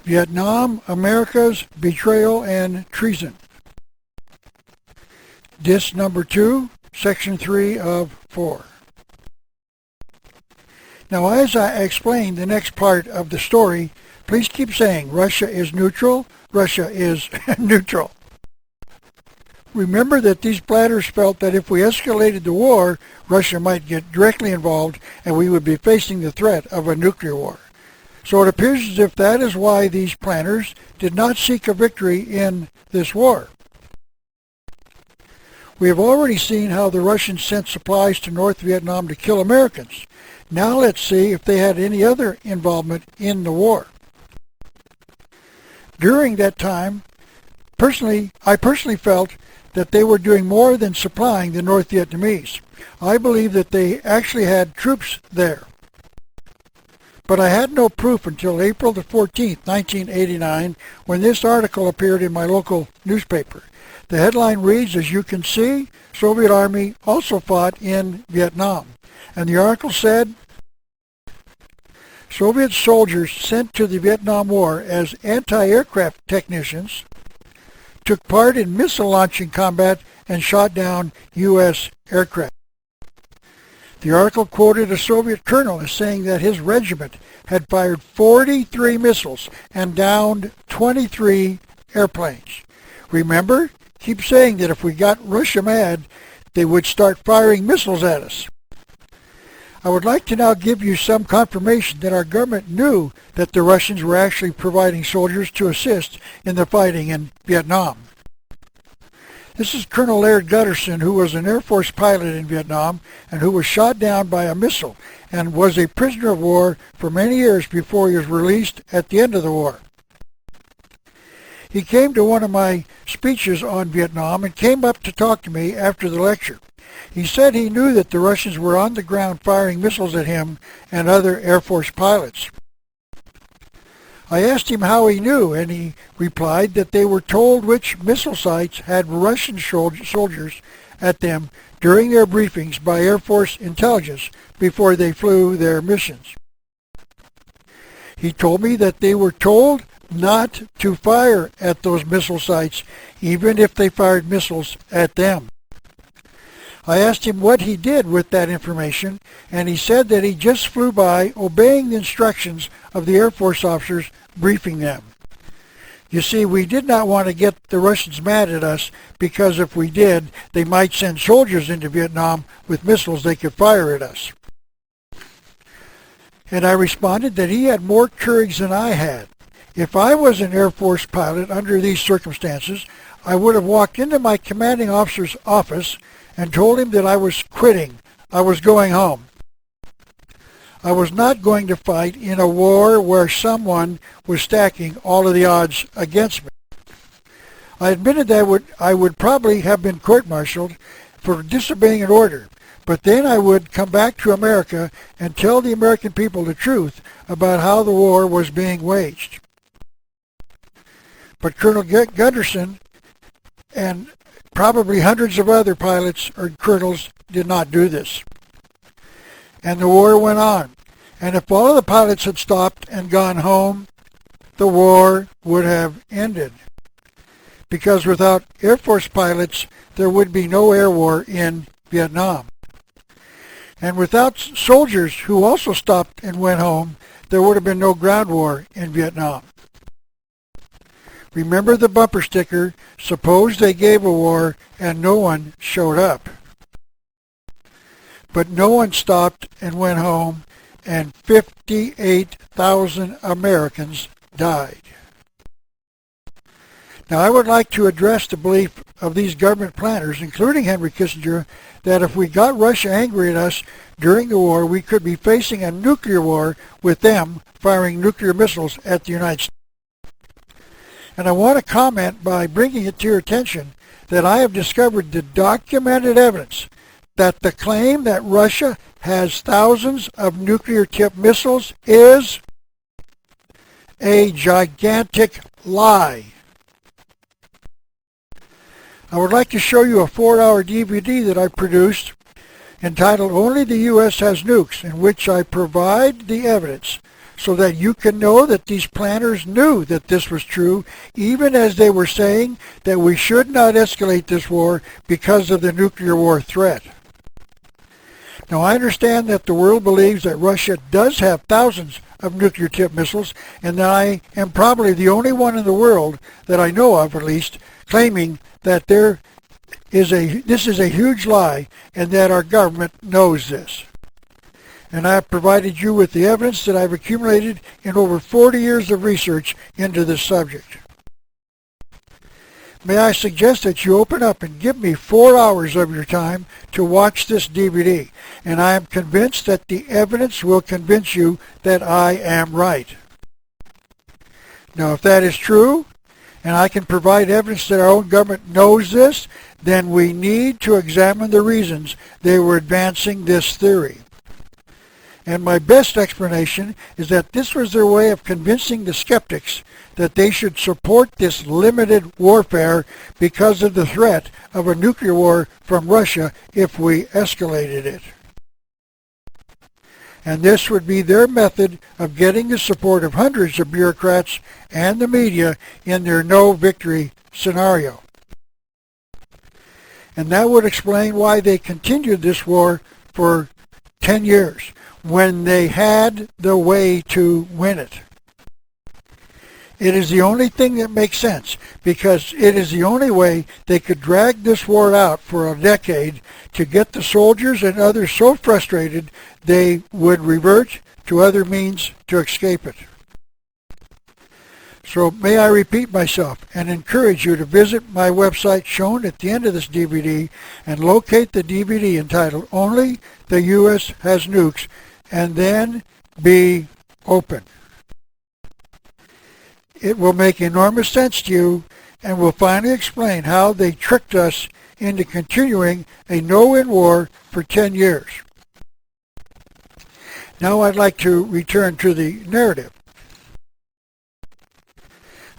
Vietnam, America's Betrayal and Treason. Disc number 2, section 3 of 4. Now, as I explain the next part of the story, please keep saying Russia is neutral, Russia is neutral. Remember that these planners felt that if we escalated the war, Russia might get directly involved and we would be facing the threat of a nuclear war. So it appears as if that is why these planners did not seek a victory in this war. We have already seen how the Russians sent supplies to North Vietnam to kill Americans. Now let's see if they had any other involvement in the war. During that time, I personally felt that they were doing more than supplying the North Vietnamese. I believe that they actually had troops there. But I had no proof until April the 14th, 1989, when this article appeared in my local newspaper. The headline reads, as you can see, Soviet Army also fought in Vietnam. And the article said, Soviet soldiers sent to the Vietnam War as anti-aircraft technicians took part in missile launching combat and shot down U.S. aircraft. The article quoted a Soviet colonel as saying that his regiment had fired 43 missiles and downed 23 airplanes. Remember, keep saying that if we got Russia mad, they would start firing missiles at us. I would like to now give you some confirmation that our government knew that the Russians were actually providing soldiers to assist in the fighting in Vietnam. This is Colonel Laird Gutterson, who was an Air Force pilot in Vietnam and who was shot down by a missile and was a prisoner of war for many years before he was released at the end of the war. He came to one of my speeches on Vietnam and came up to talk to me after the lecture. He said he knew that the Russians were on the ground firing missiles at him and other Air Force pilots. I asked him how he knew, and he replied that they were told which missile sites had Russian soldiers at them during their briefings by Air Force intelligence before they flew their missions. He told me that they were told not to fire at those missile sites, even if they fired missiles at them. I asked him what he did with that information, and he said that he just flew by obeying the instructions of the Air Force officers briefing them. You see, we did not want to get the Russians mad at us because if we did, they might send soldiers into Vietnam with missiles they could fire at us. And I responded that he had more courage than I had. If I was an Air Force pilot under these circumstances, I would have walked into my commanding officer's office and told him that I was quitting. I was going home. I was not going to fight in a war where someone was stacking all of the odds against me. I admitted that I would probably have been court-martialed for disobeying an order, but then I would come back to America and tell the American people the truth about how the war was being waged. But Colonel Gutterson and probably hundreds of other pilots or colonels did not do this. And the war went on. And if all of the pilots had stopped and gone home, the war would have ended. Because without Air Force pilots, there would be no air war in Vietnam. And without soldiers who also stopped and went home, there would have been no ground war in Vietnam. Remember the bumper sticker, suppose they gave a war and no one showed up. But no one stopped and went home, and 58,000 Americans died. Now I would like to address the belief of these government planners, including Henry Kissinger, that if we got Russia angry at us during the war, we could be facing a nuclear war with them firing nuclear missiles at the United States. And I want to comment by bringing it to your attention that I have discovered the documented evidence that the claim that Russia has thousands of nuclear-tipped missiles is a gigantic lie. I would like to show you a 4-hour DVD that I produced entitled Only the U.S. Has Nukes, in which I provide the evidence so that you can know that these planners knew that this was true, even as they were saying that we should not escalate this war because of the nuclear war threat. Now, I understand that the world believes that Russia does have thousands of nuclear-tipped missiles, and that I am probably the only one in the world, that I know of at least, claiming that this is a huge lie and that our government knows this. And I have provided you with the evidence that I've accumulated in over 40 years of research into this subject. May I suggest that you open up and give me 4 hours of your time to watch this DVD, and I am convinced that the evidence will convince you that I am right. Now, if that is true, and I can provide evidence that our own government knows this, then we need to examine the reasons they were advancing this theory. And my best explanation is that this was their way of convincing the skeptics that they should support this limited warfare because of the threat of a nuclear war from Russia if we escalated it. And this would be their method of getting the support of hundreds of bureaucrats and the media in their no-victory scenario. And that would explain why they continued this war for 10 years, when they had the way to win it. It is the only thing that makes sense, because it is the only way they could drag this war out for a decade to get the soldiers and others so frustrated they would revert to other means to escape it. So may I repeat myself and encourage you to visit my website shown at the end of this DVD and locate the DVD entitled Only the U.S. Has Nukes, and then be open. It will make enormous sense to you and will finally explain how they tricked us into continuing a no-win war for 10 years. Now I'd like to return to the narrative.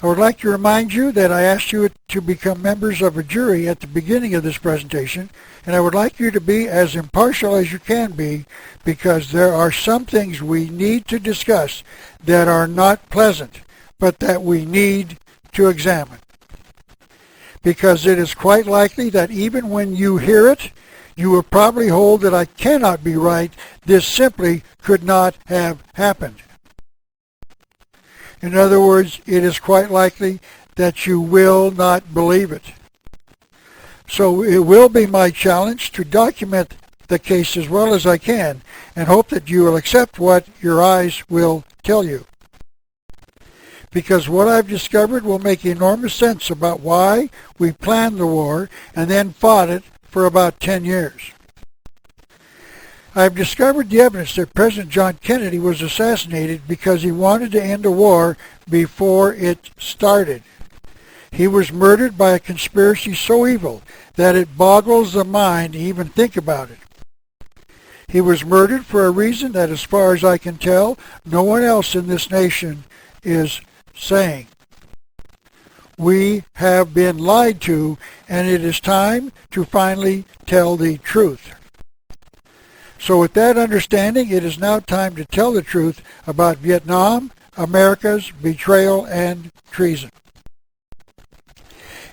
I would like to remind you that I asked you to become members of a jury at the beginning of this presentation, and I would like you to be as impartial as you can be, because there are some things we need to discuss that are not pleasant, but that we need to examine. Because it is quite likely that even when you hear it, you will probably hold that I cannot be right. This simply could not have happened. In other words, it is quite likely that you will not believe it. So it will be my challenge to document the case as well as I can, and hope that you will accept what your eyes will tell you. Because what I've discovered will make enormous sense about why we planned the war and then fought it for about 10 years. I've discovered the evidence that President John Kennedy was assassinated because he wanted to end a war before it started. He was murdered by a conspiracy so evil that it boggles the mind to even think about it. He was murdered for a reason that, as far as I can tell, no one else in this nation is saying. We have been lied to, and it is time to finally tell the truth. So with that understanding, it is now time to tell the truth about Vietnam, America's betrayal, and treason.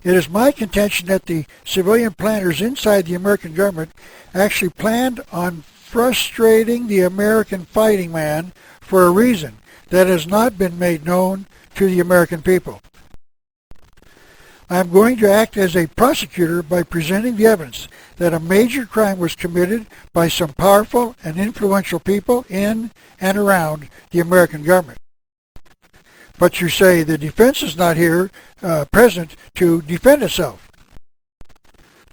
It is my contention that the civilian planners inside the American government actually planned on frustrating the American fighting man for a reason that has not been made known to the American people. I am going to act as a prosecutor by presenting the evidence that a major crime was committed by some powerful and influential people in and around the American government. But you say the defense is not here present to defend itself.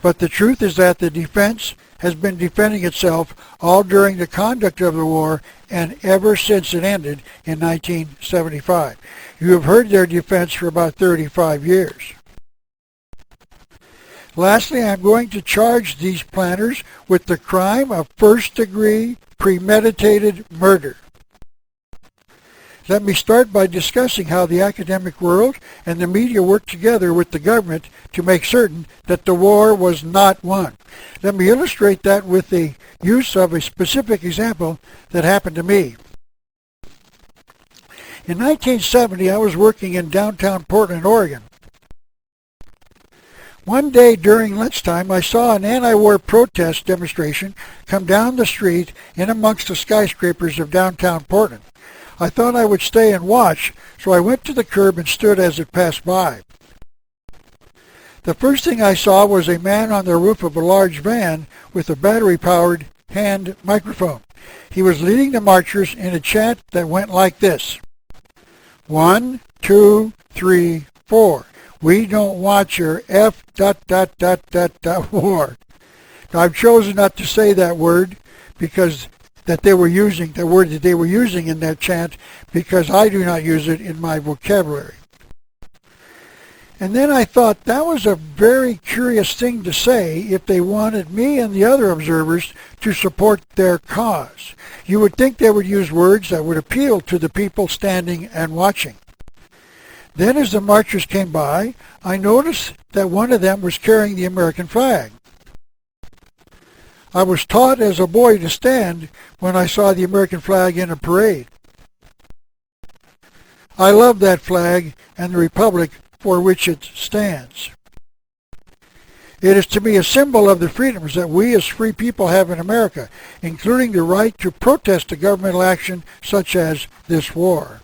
But the truth is that the defense has been defending itself all during the conduct of the war and ever since it ended in 1975. You have heard their defense for about 35 years. Lastly, I'm going to charge these planners with the crime of first-degree premeditated murder. Let me start by discussing how the academic world and the media worked together with the government to make certain that the war was not won. Let me illustrate that with the use of a specific example that happened to me. In 1970, I was working in downtown Portland, Oregon. One day during lunchtime, I saw an anti-war protest demonstration come down the street in amongst the skyscrapers of downtown Portland. I thought I would stay and watch, so I went to the curb and stood as it passed by. The first thing I saw was a man on the roof of a large van with a battery-powered hand microphone. He was leading the marchers in a chant that went like this: 1, 2, 3, 4. We don't want your war. Now, I've chosen not to say that word because the word that they were using in that chant, because I do not use it in my vocabulary. And then I thought that was a very curious thing to say if they wanted me and the other observers to support their cause. You would think they would use words that would appeal to the people standing and watching. Then as the marchers came by, I noticed that one of them was carrying the American flag. I was taught as a boy to stand when I saw the American flag in a parade. I love that flag and the republic for which it stands. It is to me a symbol of the freedoms that we as free people have in America, including the right to protest a governmental action such as this war.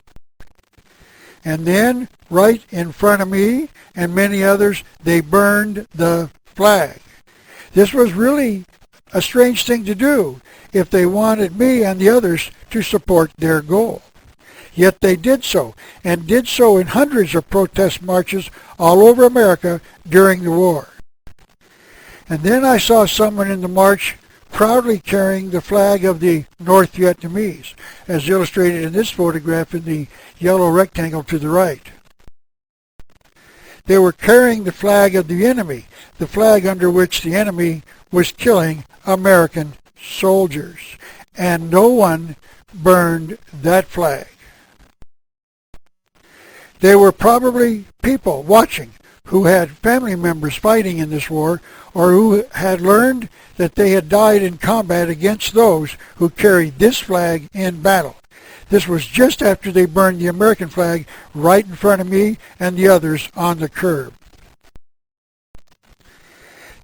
And then, right in front of me and many others, they burned the flag. This was really a strange thing to do if they wanted me and the others to support their goal. Yet they did so, and did so in hundreds of protest marches all over America during the war. And then I saw someone in the march proudly carrying the flag of the North Vietnamese, as illustrated in this photograph in the yellow rectangle to the right. They were carrying the flag of the enemy, the flag under which the enemy was killing American soldiers, and no one burned that flag. There were probably people watching who had family members fighting in this war, or who had learned that they had died in combat against those who carried this flag in battle. This was just after they burned the American flag right in front of me and the others on the curb.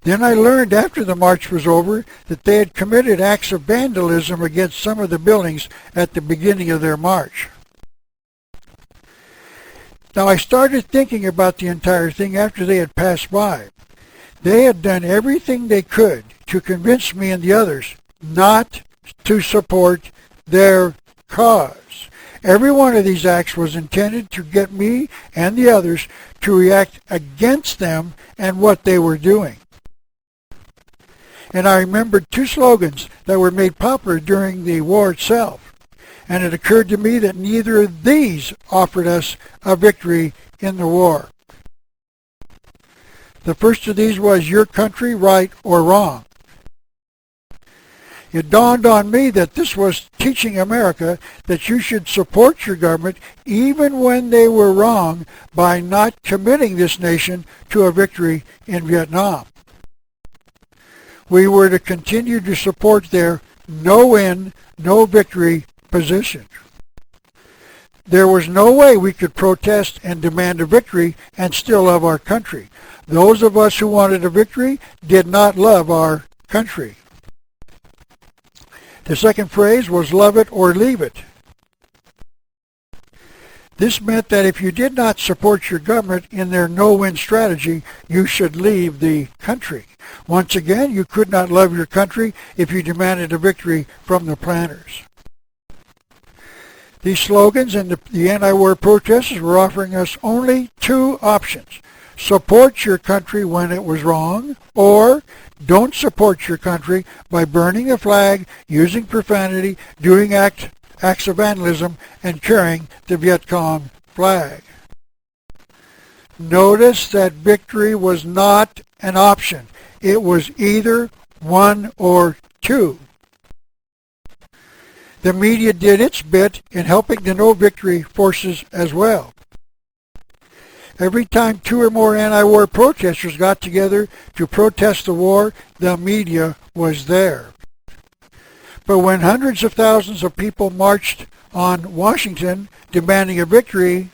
Then I learned after the march was over that they had committed acts of vandalism against some of the buildings at the beginning of their march. Now I started thinking about the entire thing after they had passed by. They had done everything they could to convince me and the others not to support their cause. Every one of these acts was intended to get me and the others to react against them and what they were doing. And I remembered two slogans that were made popular during the war itself. And it occurred to me that neither of these offered us a victory in the war. The first of these was "Your country, right or wrong." It dawned on me that this was teaching America that you should support your government even when they were wrong by not committing this nation to a victory in Vietnam. We were to continue to support their no win, no victory position. There was no way we could protest and demand a victory and still love our country. Those of us who wanted a victory did not love our country. The second phrase was "love it or leave it." This meant that if you did not support your government in their no-win strategy, you should leave the country. Once again, you could not love your country if you demanded a victory from the planners. These slogans and the anti-war protesters were offering us only two options: support your country when it was wrong, or don't support your country by burning a flag, using profanity, doing acts of vandalism, and carrying the Viet Cong flag. Notice that victory was not an option. It was either one or two. The media did its bit in helping the no-victory forces as well. Every time two or more anti-war protesters got together to protest the war, the media was there. But when hundreds of thousands of people marched on Washington demanding a victory,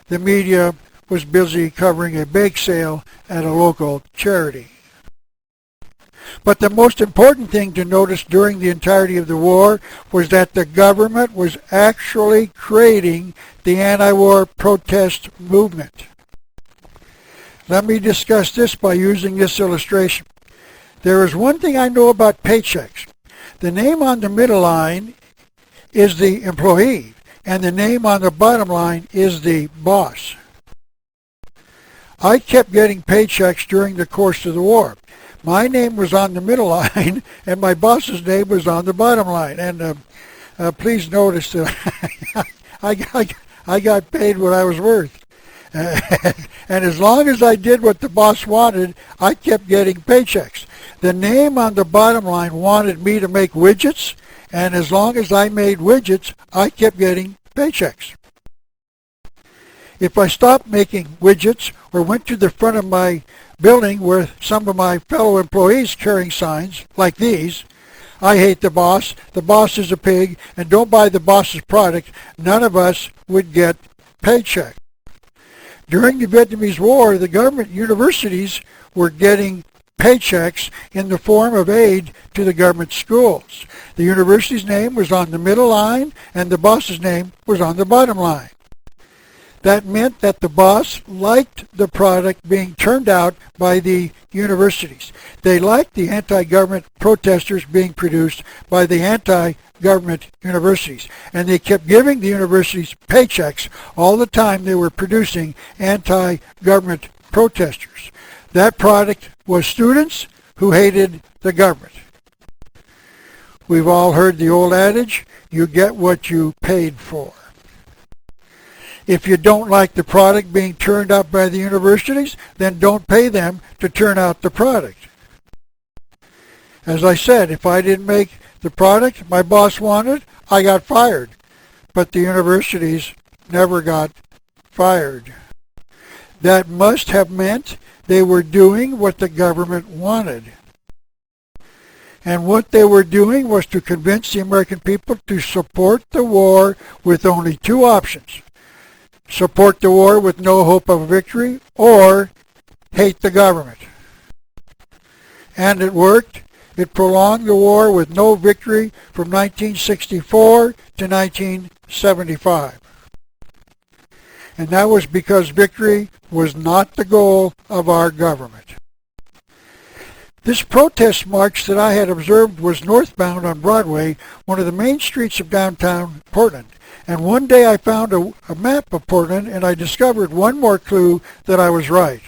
the media was busy covering a bake sale at a local charity. But the most important thing to notice during the entirety of the war was that the government was actually creating the anti-war protest movement. Let me discuss this by using this illustration. There is one thing I know about paychecks. The name on the middle line is the employee, and the name on the bottom line is the boss. I kept getting paychecks during the course of the war. My name was on the middle line, and my boss's name was on the bottom line. And please notice that I got paid what I was worth. And as long as I did what the boss wanted, I kept getting paychecks. The name on the bottom line wanted me to make widgets, and as long as I made widgets, I kept getting paychecks. If I stopped making widgets or went to the front of my building with some of my fellow employees carrying signs like these, "I hate the boss is a pig, and don't buy the boss's product," none of us would get paycheck. During the Vietnamese War, the government universities were getting paychecks in the form of aid to the government schools. The university's name was on the middle line, and the boss's name was on the bottom line. That meant that the boss liked the product being turned out by the universities. They liked the anti-government protesters being produced by the anti-government universities. And they kept giving the universities paychecks all the time they were producing anti-government protesters. That product was students who hated the government. We've all heard the old adage, you get what you paid for. If you don't like the product being turned out by the universities, then don't pay them to turn out the product. As I said, if I didn't make the product my boss wanted, I got fired. But the universities never got fired. That must have meant they were doing what the government wanted. And what they were doing was to convince the American people to support the war with only two options: support the war with no hope of victory, or hate the government. And it worked. It prolonged the war with no victory from 1964 to 1975. And that was because victory was not the goal of our government. This protest march that I had observed was northbound on Broadway, one of the main streets of downtown Portland. And one day I found a map of Portland, and I discovered one more clue that I was right.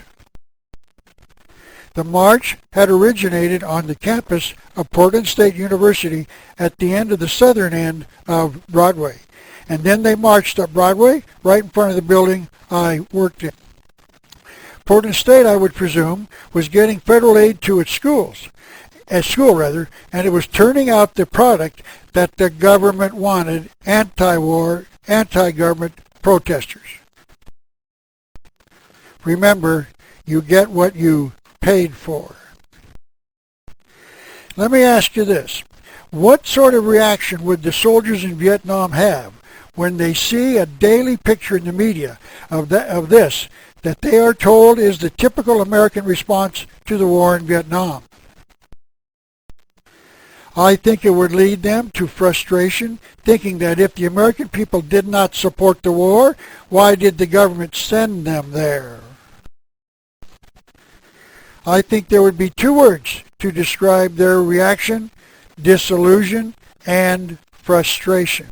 The march had originated on the campus of Portland State University at the end of the southern end of Broadway. And then they marched up Broadway right in front of the building I worked in. Portland State, I would presume, was getting federal aid to its school, and it was turning out the product that the government wanted: anti-war, anti-government protesters. Remember, you get what you paid for. Let me ask you this. What sort of reaction would the soldiers in Vietnam have when they see a daily picture in the media of this that they are told is the typical American response to the war in Vietnam? I think it would lead them to frustration, thinking that if the American people did not support the war, why did the government send them there? I think there would be two words to describe their reaction: disillusion and frustration.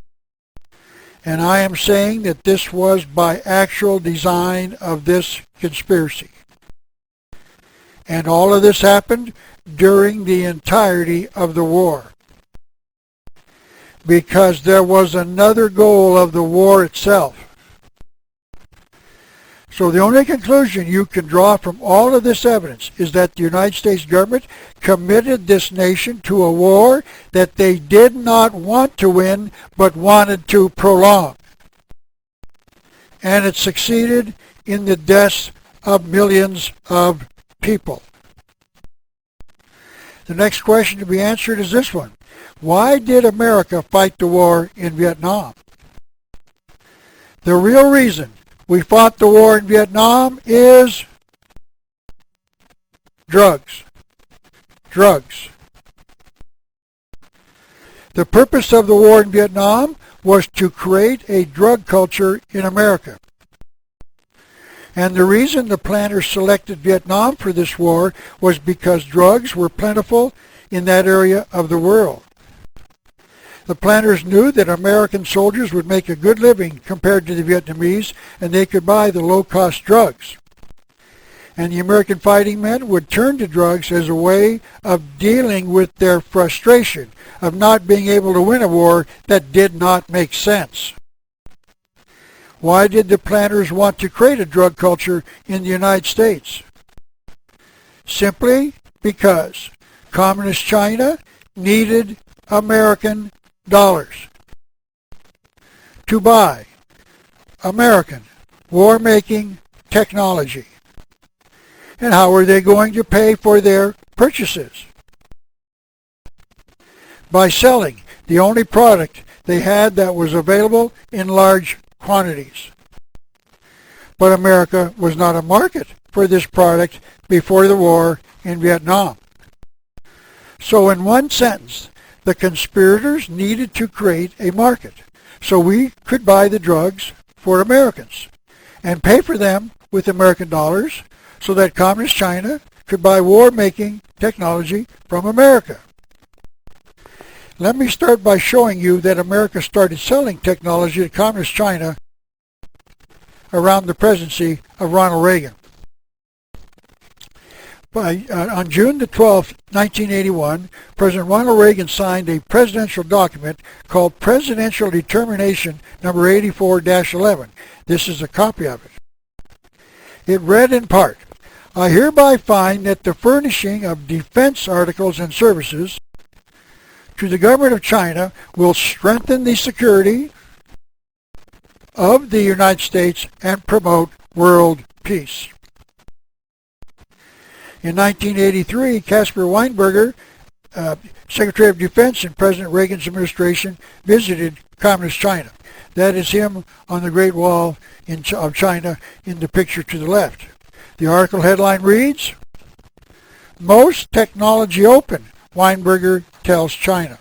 And I am saying that this was by actual design of this conspiracy. And all of this happened during the entirety of the war, because there was another goal of the war itself. So the only conclusion you can draw from all of this evidence is that the United States government committed this nation to a war that they did not want to win, but wanted to prolong. And it succeeded in the deaths of millions of people. The next question to be answered is this one. Why did America fight the war in Vietnam? The real reason we fought the war in Vietnam is drugs. Drugs. The purpose of the war in Vietnam was to create a drug culture in America. And the reason the planners selected Vietnam for this war was because drugs were plentiful in that area of the world. The planners knew that American soldiers would make a good living compared to the Vietnamese, and they could buy the low-cost drugs. And the American fighting men would turn to drugs as a way of dealing with their frustration of not being able to win a war that did not make sense. Why did the planners want to create a drug culture in the United States? Simply because Communist China needed American dollars to buy American war-making technology. And how are they going to pay for their purchases? By selling the only product they had that was available in large quantities. But America was not a market for this product before the war in Vietnam. So in one sentence, the conspirators needed to create a market so we could buy the drugs for Americans and pay for them with American dollars so that Communist China could buy war-making technology from America. Let me start by showing you that America started selling technology to Communist China around the presidency of Ronald Reagan. On June the 12th, 1981, President Ronald Reagan signed a presidential document called Presidential Determination Number 84-11. This is a copy of it. It read in part, I hereby find that the furnishing of defense articles and services to the government of China will strengthen the security of the United States and promote world peace. In 1983, Caspar Weinberger, Secretary of Defense in President Reagan's administration, visited Communist China. That is him on the Great Wall of China in the picture to the left. The article headline reads, Most technology open, Weinberger tells China.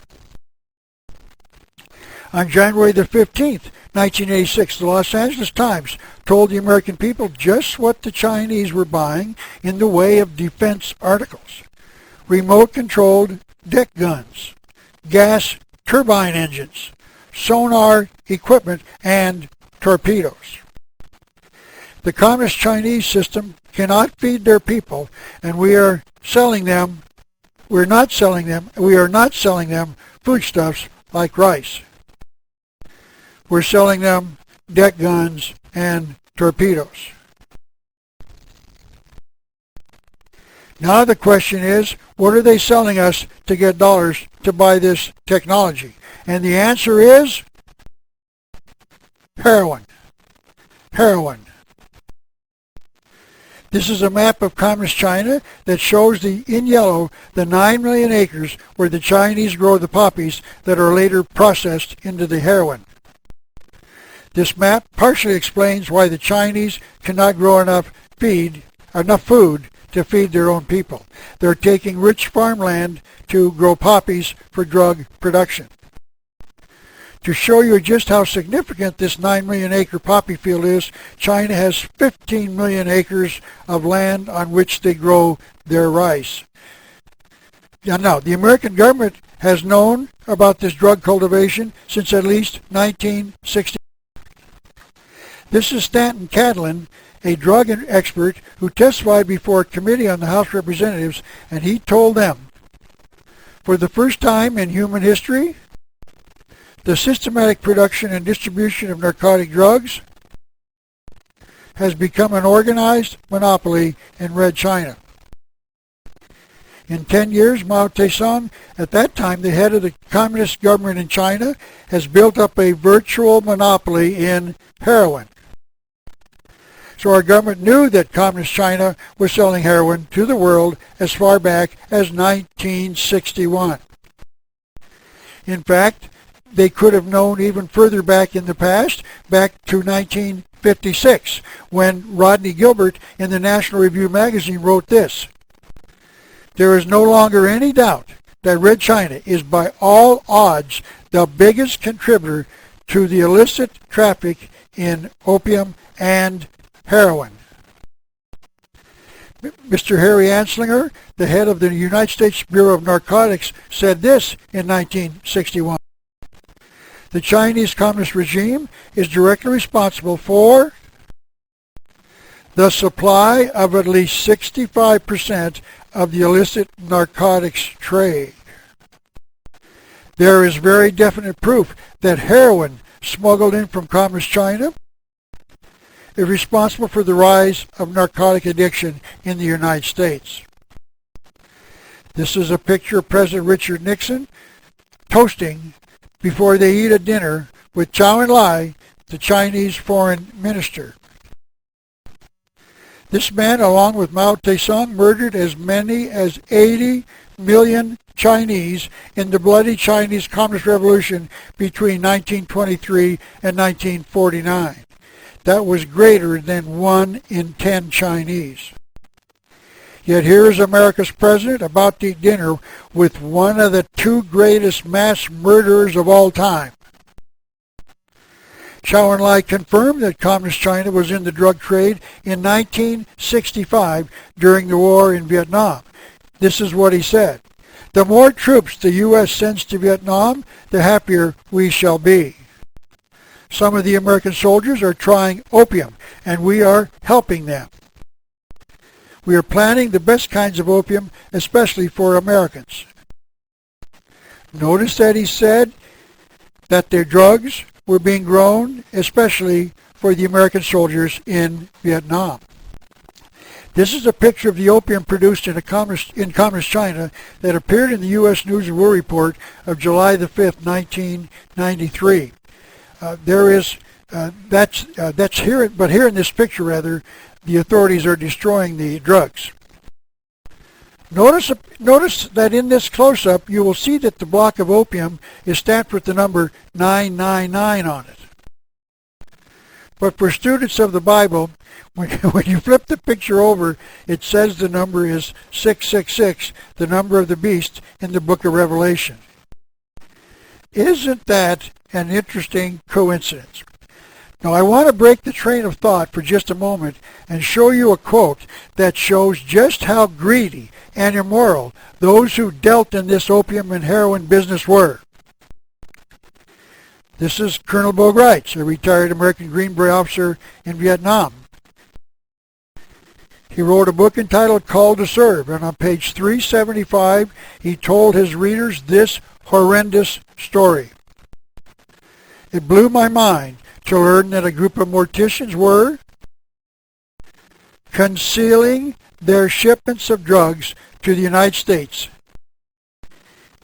On January the 15th, 1986, the Los Angeles Times told the American people just what the Chinese were buying in the way of defense articles. Remote-controlled deck guns, gas turbine engines, sonar equipment, and torpedoes. The Communist Chinese system cannot feed their people, and we are not selling them foodstuffs like rice. We're selling them deck guns and torpedoes. Now the question is, what are they selling us to get dollars to buy this technology? And the answer is heroin. Heroin. This is a map of Communist China that shows in yellow the 9 million acres where the Chinese grow the poppies that are later processed into the heroin. This map partially explains why the Chinese cannot grow enough food to feed their own people. They're taking rich farmland to grow poppies for drug production. To show you just how significant this 9 million acre poppy field is, China has 15 million acres of land on which they grow their rice. Now, the American government has known about this drug cultivation since at least 1960. This is Stanton Cadlin, a drug expert who testified before a committee on the House of Representatives, and he told them, for the first time in human history, the systematic production and distribution of narcotic drugs has become an organized monopoly in Red China. In 10 years, Mao Zedong, at that time the head of the communist government in China, has built up a virtual monopoly in heroin. So our government knew that Communist China was selling heroin to the world as far back as 1961. In fact, they could have known even further back in the past, back to 1956, when Rodney Gilbert in the National Review magazine wrote this: "There is no longer any doubt that Red China is by all odds the biggest contributor to the illicit traffic in opium and heroin." Mr. Harry Anslinger, the head of the United States Bureau of Narcotics, said this in 1961: "The Chinese Communist regime is directly responsible for the supply of at least 65% of the illicit narcotics trade. There is very definite proof that heroin smuggled in from Communist China is responsible for the rise of narcotic addiction in the United States." This is a picture of President Richard Nixon toasting before they eat a dinner with Zhou Enlai, the Chinese foreign minister. This man, along with Mao Zedong, murdered as many as 80 million Chinese in the bloody Chinese Communist Revolution between 1923 and 1949. That was greater than 1 in 10 Chinese. Yet here is America's president about to eat dinner with one of the 2 greatest mass murderers of all time. Zhou Enlai confirmed that Communist China was in the drug trade in 1965 during the war in Vietnam. This is what he said: "The more troops the U.S. sends to Vietnam, the happier we shall be. Some of the American soldiers are trying opium, and we are helping them. We are planting the best kinds of opium, especially for Americans." Notice that he said that their drugs were being grown, especially for the American soldiers in Vietnam. This is a picture of the opium produced in Communist China that appeared in the U.S. News and World Report of July the 5th, 1993. That's here, but here in this picture, rather, the authorities are destroying the drugs. Notice that in this close-up, you will see that the block of opium is stamped with the number 999 on it. But for students of the Bible, when you flip the picture over, it says the number is 666, the number of the beast in the book of Revelation. Isn't that an interesting coincidence? Now, I want to break the train of thought for just a moment and show you a quote that shows just how greedy and immoral those who dealt in this opium and heroin business were. This is Colonel Bo Gritz, a retired American Green Beret officer in Vietnam. He wrote a book entitled Call to Serve, and on page 375, he told his readers this horrendous story. "It blew my mind to learn that a group of morticians were concealing their shipments of drugs to the United States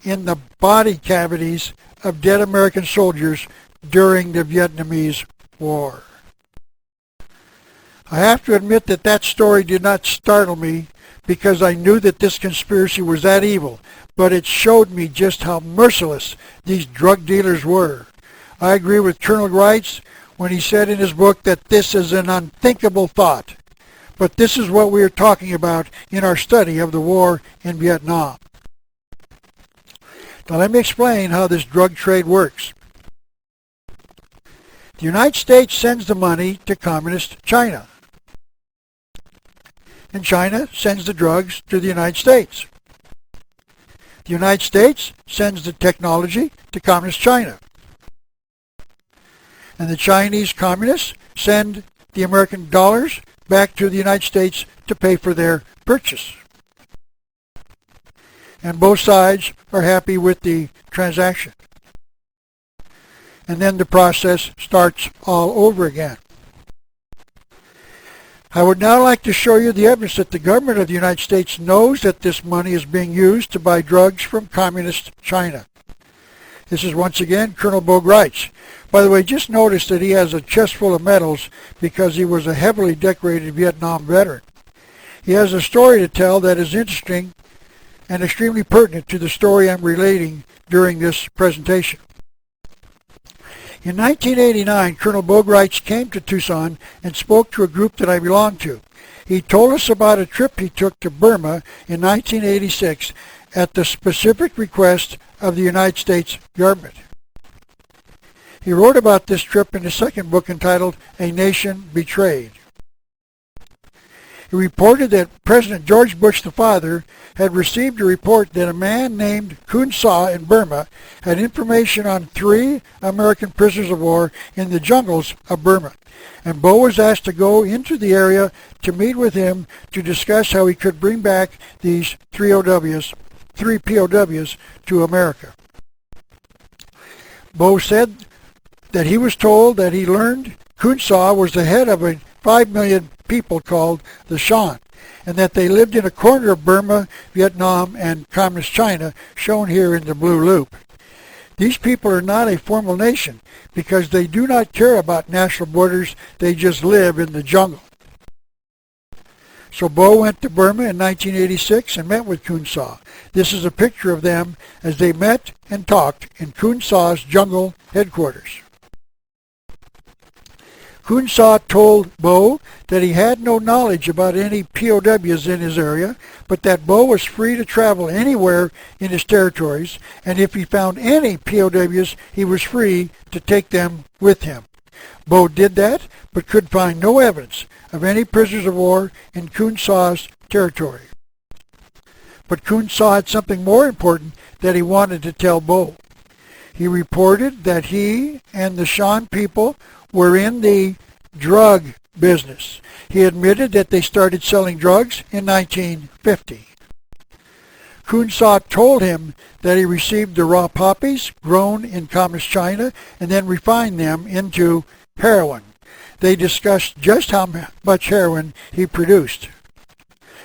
in the body cavities of dead American soldiers during the Vietnamese War." I have to admit that that story did not startle me because I knew that this conspiracy was that evil, but it showed me just how merciless these drug dealers were. I agree with Colonel Gritz when he said in his book that this is an unthinkable thought. But this is what we are talking about in our study of the war in Vietnam. Now let me explain how this drug trade works. The United States sends the money to Communist China, and China sends the drugs to the United States. The United States sends the technology to Communist China, and the Chinese communists send the American dollars back to the United States to pay for their purchase. And both sides are happy with the transaction. And then the process starts all over again. I would now like to show you the evidence that the government of the United States knows that this money is being used to buy drugs from Communist China. This is once again Colonel Bo Gritz. By the way, just notice that he has a chest full of medals because he was a heavily decorated Vietnam veteran. He has a story to tell that is interesting and extremely pertinent to the story I'm relating during this presentation. In 1989, Colonel Boegreitz came to Tucson and spoke to a group that I belonged to. He told us about a trip he took to Burma in 1986 at the specific request of the United States government. He wrote about this trip in his second book entitled A Nation Betrayed. He reported that President George Bush the father had received a report that a man named Kun Sa in Burma had information on 3 American prisoners of war in the jungles of Burma, and Bo was asked to go into the area to meet with him to discuss how he could bring back these 3 POWs to America. Bo said that he was told that he learned Kun Sa was the head of a 5 million people called the Shan, and that they lived in a corner of Burma, Vietnam, and Communist China, shown here in the blue loop. These people are not a formal nation because they do not care about national borders, they just live in the jungle. So Bo went to Burma in 1986 and met with Kun Sa. This is a picture of them as they met and talked in Kun Sa's jungle headquarters. Kun Sa told Bo that he had no knowledge about any POWs in his area, but that Bo was free to travel anywhere in his territories, and if he found any POWs, he was free to take them with him. Bo did that, but could find no evidence of any prisoners of war in Kun Sa's territory. But Kun Sa had something more important that he wanted to tell Bo. He reported that he and the Shan people were in the drug business. He admitted that they started selling drugs in 1950. Kun Sa told him that he received the raw poppies grown in Communist China and then refined them into heroin. They discussed just how much heroin he produced.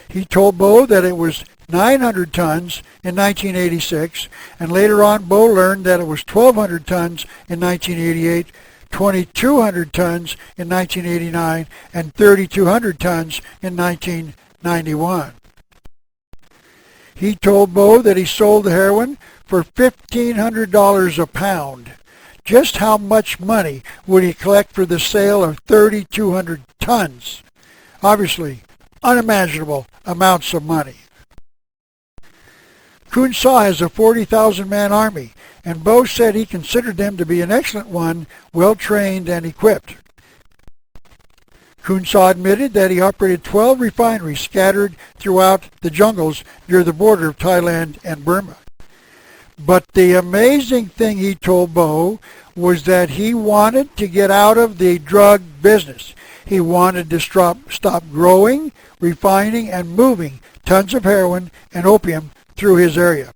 He told Bo that it was 900 tons in 1986, and later on Bo learned that it was 1,200 tons in 1988, 2,200 tons in 1989, and 3,200 tons in 1991. He told Bo that he sold the heroin for $1,500 a pound. Just how much money would he collect for the sale of 3,200 tons? Obviously, unimaginable amounts of money. Kun Sa has a 40,000-man army, and Bo said he considered them to be an excellent one, well-trained and equipped. Kun Sa admitted that he operated 12 refineries scattered throughout the jungles near the border of Thailand and Burma. But the amazing thing he told Bo was that he wanted to get out of the drug business. He wanted to stop growing, refining, and moving tons of heroin and opium through his area.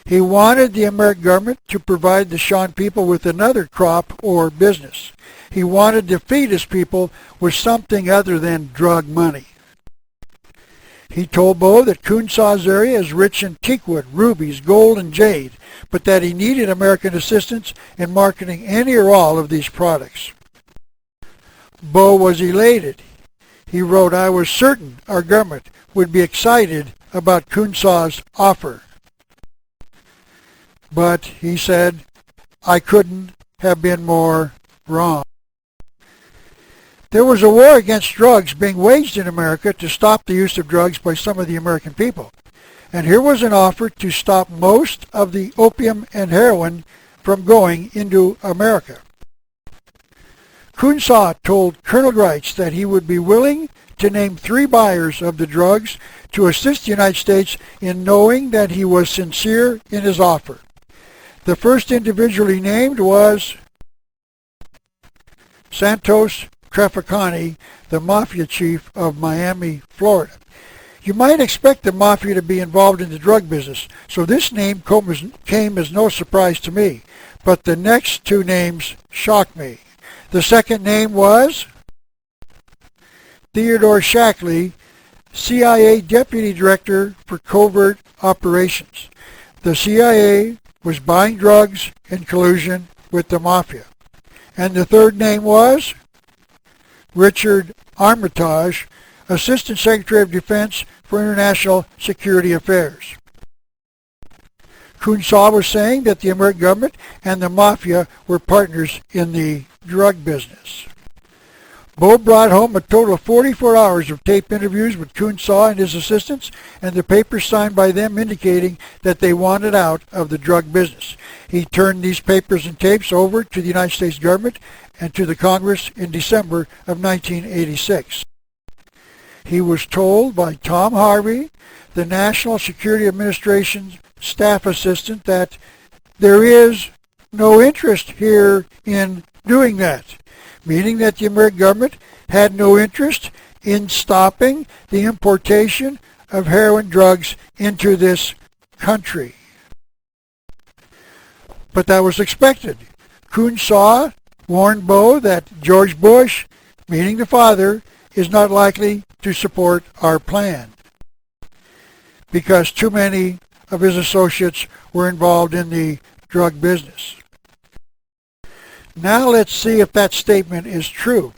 He wanted the American government to provide the Shan people with another crop or business. He wanted to feed his people with something other than drug money. He told Bo that Kun Sa's area is rich in teakwood, rubies, gold, and jade, but that he needed American assistance in marketing any or all of these products. Bo was elated. He wrote, "I was certain our government would be excited about Kun Sa's offer." But he said, "I couldn't have been more wrong." There was a war against drugs being waged in America to stop the use of drugs by some of the American people. And here was an offer to stop most of the opium and heroin from going into America. Kun Sa told Colonel Greitz that he would be willing to name 3 buyers of the drugs to assist the United States in knowing that he was sincere in his offer. The first individual he named was Santos Trafficani, the mafia chief of Miami, Florida. You might expect the mafia to be involved in the drug business, so this name came as no surprise to me. But the next 2 names shocked me. The second name was Theodore Shackley, CIA Deputy Director for Covert Operations. The CIA was buying drugs in collusion with the mafia. And the third name was Richard Armitage, Assistant Secretary of Defense for International Security Affairs. Kunshaw was saying that the American government and the mafia were partners in the drug business. Bo brought home a total of 44 hours of tape interviews with Kunshaw and his assistants, and the papers signed by them indicating that they wanted out of the drug business. He turned these papers and tapes over to the United States government and to the Congress in December of 1986. He was told by Tom Harvey, the National Security Administration staff assistant, that there is no interest here in doing that, meaning that the American government had no interest in stopping the importation of heroin drugs into this country. But that was expected. Kunshaw warned Bo that George Bush, meaning the father, is not likely to support our plan because too many of his associates were involved in the drug business. Now let's see if that statement is true.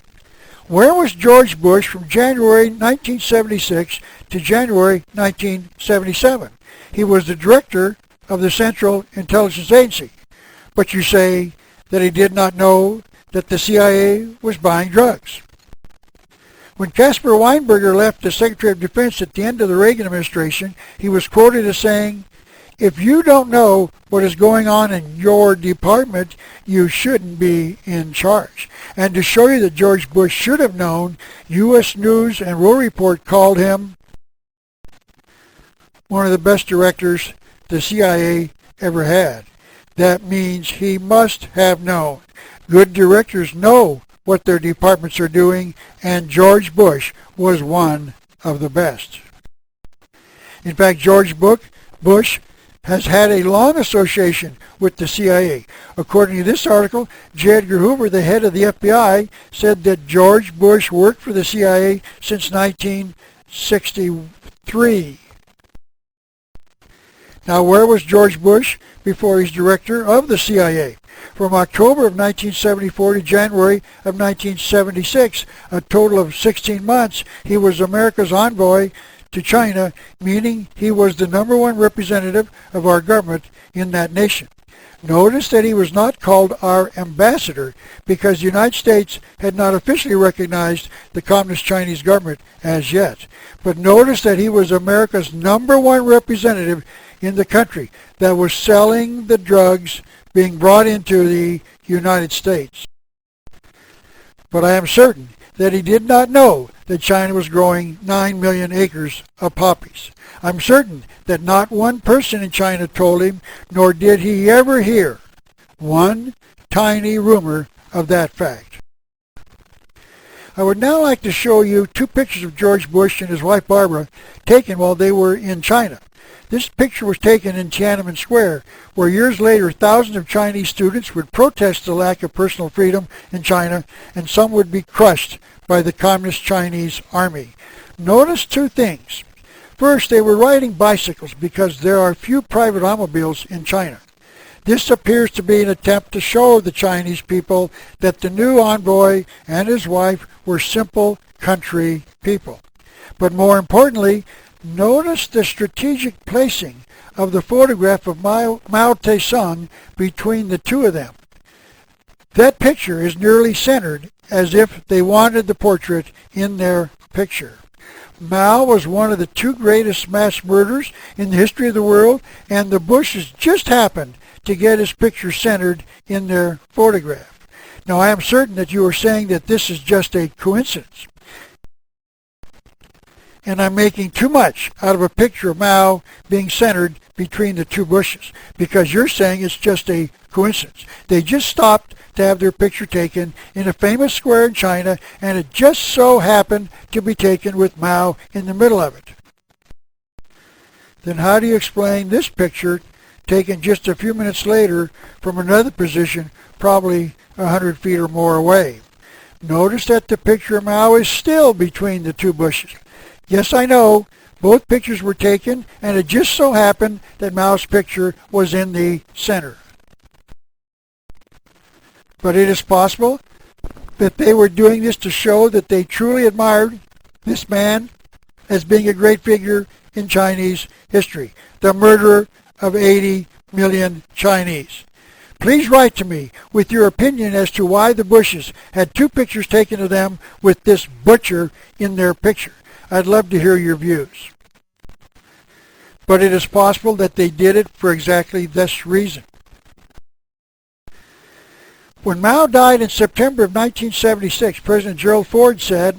Where was George Bush from January 1976 to January 1977? He was the director of the Central Intelligence Agency. But you say that he did not know that the CIA was buying drugs. When Caspar Weinberger left as Secretary of Defense at the end of the Reagan administration, he was quoted as saying, "If you don't know what is going on in your department, you shouldn't be in charge." And to show you that George Bush should have known, U.S. News and World Report called him one of the best directors the CIA ever had. That means he must have known. Good directors know what their departments are doing, and George Bush was one of the best. In fact, George Bush has had a long association with the CIA. According to this article, J. Edgar Hoover, the head of the FBI, said that George Bush worked for the CIA since 1963. Now, where was George Bush before he's director of the CIA? From October of 1974 to January of 1976, a total of 16 months, he was America's envoy to China, meaning he was the #1 representative of our government in that nation. Notice that he was not called our ambassador because the United States had not officially recognized the Communist Chinese government as yet. But notice that he was America's #1 representative in the country that was selling the drugs being brought into the United States. But I am certain that he did not know that China was growing 9 million acres of poppies. I'm certain that not one person in China told him, nor did he ever hear one tiny rumor of that fact. I would now like to show you 2 pictures of George Bush and his wife Barbara taken while they were in China. This picture was taken in Tiananmen Square, where years later thousands of Chinese students would protest the lack of personal freedom in China, and some would be crushed by the Communist Chinese army. Notice 2 things. First, they were riding bicycles because there are few private automobiles in China. This appears to be an attempt to show the Chinese people that the new envoy and his wife were simple country people. But more importantly, notice the strategic placing of the photograph of Mao Tse-tung between the 2 of them. That picture is nearly centered as if they wanted the portrait in their picture. Mao was one of the 2 greatest mass murderers in the history of the world, and the Bushes just happened to get his picture centered in their photograph. Now, I am certain that you are saying that this is just a coincidence, and I'm making too much out of a picture of Mao being centered between the 2 Bushes, because you're saying it's just a coincidence. They just stopped to have their picture taken in a famous square in China, and it just so happened to be taken with Mao in the middle of it. Then how do you explain this picture taken just a few minutes later from another position, probably 100 feet or more away? Notice that the picture of Mao is still between the 2 bushes. Yes, I know, both pictures were taken, and it just so happened that Mao's picture was in the center. But it is possible that they were doing this to show that they truly admired this man as being a great figure in Chinese history, the murderer of 80 million Chinese. Please write to me with your opinion as to why the Bushes had two pictures taken of them with this butcher in their picture. I'd love to hear your views. But it is possible that they did it for exactly this reason. When Mao died in September of 1976, President Gerald Ford said,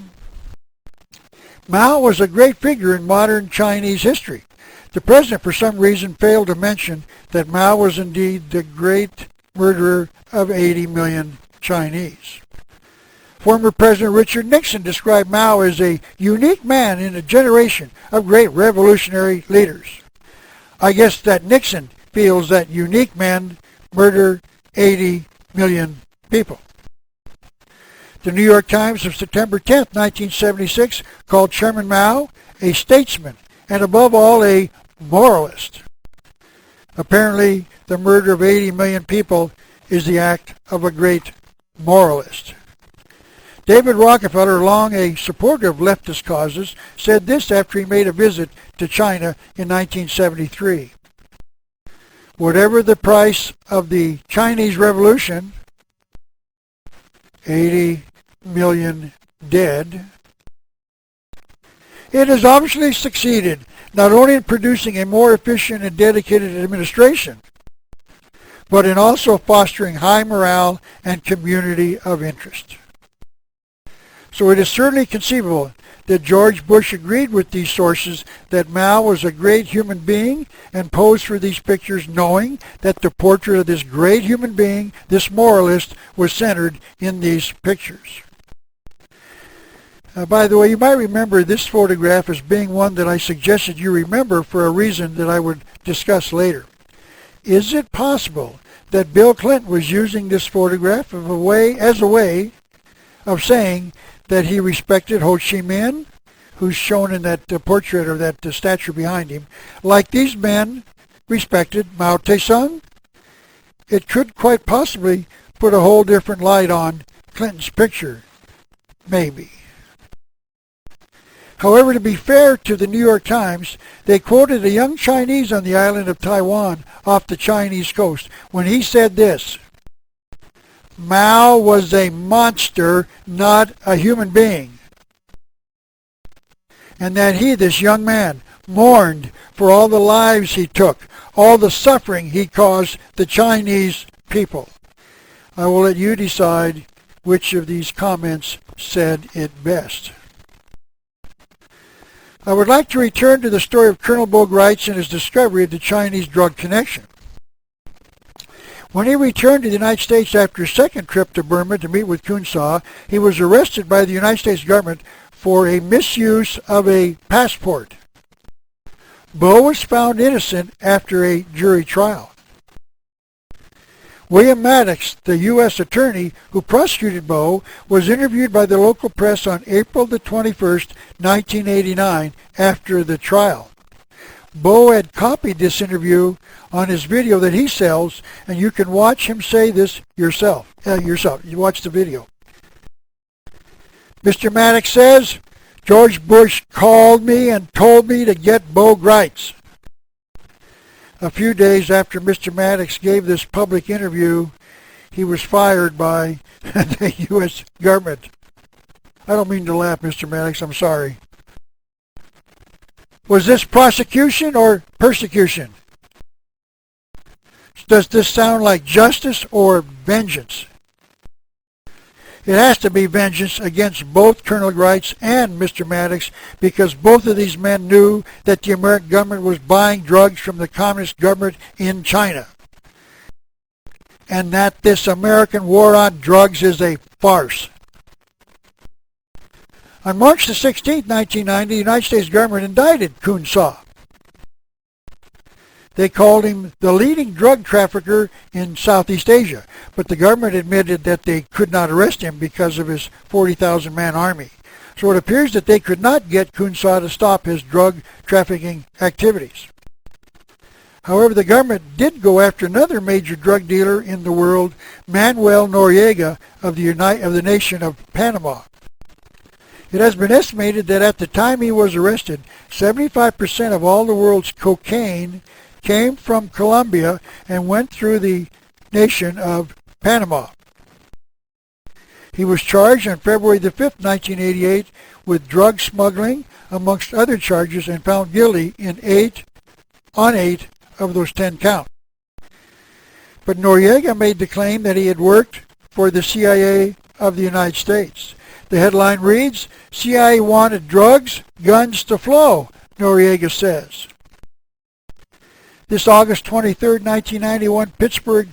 Mao was a great figure in modern Chinese history. The president, for some reason, failed to mention that Mao was indeed the great murderer of 80 million Chinese. Former President Richard Nixon described Mao as a unique man in a generation of great revolutionary leaders. I guess that Nixon feels that unique men murder 80 million people. The New York Times of September 10, 1976 called Chairman Mao a statesman and above all a moralist. Apparently, the murder of 80 million people is the act of a great moralist. David Rockefeller, long a supporter of leftist causes, said this after he made a visit to China in 1973. Whatever the price of the Chinese Revolution, 80 million dead, it has obviously succeeded not only in producing a more efficient and dedicated administration, but in also fostering high morale and community of interest. So it is certainly conceivable that George Bush agreed with these sources that Mao was a great human being and posed for these pictures knowing that the portrait of this great human being, this moralist, was centered in these pictures. By the way, you might remember this photograph as being one that I suggested you remember for a reason that I would discuss later. Is it possible that Bill Clinton was using this photograph as a way of saying that he respected Ho Chi Minh, who's shown in that portrait or that statue behind him, like these men respected Mao Tse-tung? It could quite possibly put a whole different light on Clinton's picture, maybe. However, to be fair to the New York Times, they quoted a young Chinese on the island of Taiwan off the Chinese coast when he said this: Mao was a monster, not a human being. And that he, this young man, mourned for all the lives he took, all the suffering he caused the Chinese people. I will let you decide which of these comments said it best. I would like to return to the story of Colonel Bogreitz and his discovery of the Chinese drug connection. When he returned to the United States after his second trip to Burma to meet with Kun Sa, he was arrested by the United States government for a misuse of a passport. Bo was found innocent after a jury trial. William Maddox, the U.S. attorney who prosecuted Bo, was interviewed by the local press on April the 21st, 1989, after the trial. Bo had copied this interview on his video that he sells, and you can watch him say this yourself. You watch the video. Mr. Maddox says, George Bush called me and told me to get Bo Greitz. A few days after Mr. Maddox gave this public interview, he was fired by the U.S. government. I don't mean to laugh, Mr. Maddox, I'm sorry. Was this prosecution or persecution? Does this sound like justice or vengeance? It has to be vengeance against both Colonel Greitz and Mr. Maddox, because both of these men knew that the American government was buying drugs from the communist government in China, and that this American war on drugs is a farce. On March the 16th, 1990, the United States government indicted Kun Sa. They called him the leading drug trafficker in Southeast Asia, but the government admitted that they could not arrest him because of his 40,000-man army. So it appears that they could not get Kun Sa to stop his drug trafficking activities. However, the government did go after another major drug dealer in the world, Manuel Noriega of the nation of Panama. It has been estimated that at the time he was arrested, 75% of all the world's cocaine came from Colombia and went through the nation of Panama. He was charged on February the 5th, 1988 with drug smuggling, amongst other charges, and found guilty on 8 of those 10 counts. But Noriega made the claim that he had worked for the CIA of the United States. The headline reads, CIA wanted drugs, guns to flow, Noriega says. This August 23, 1991, Pittsburgh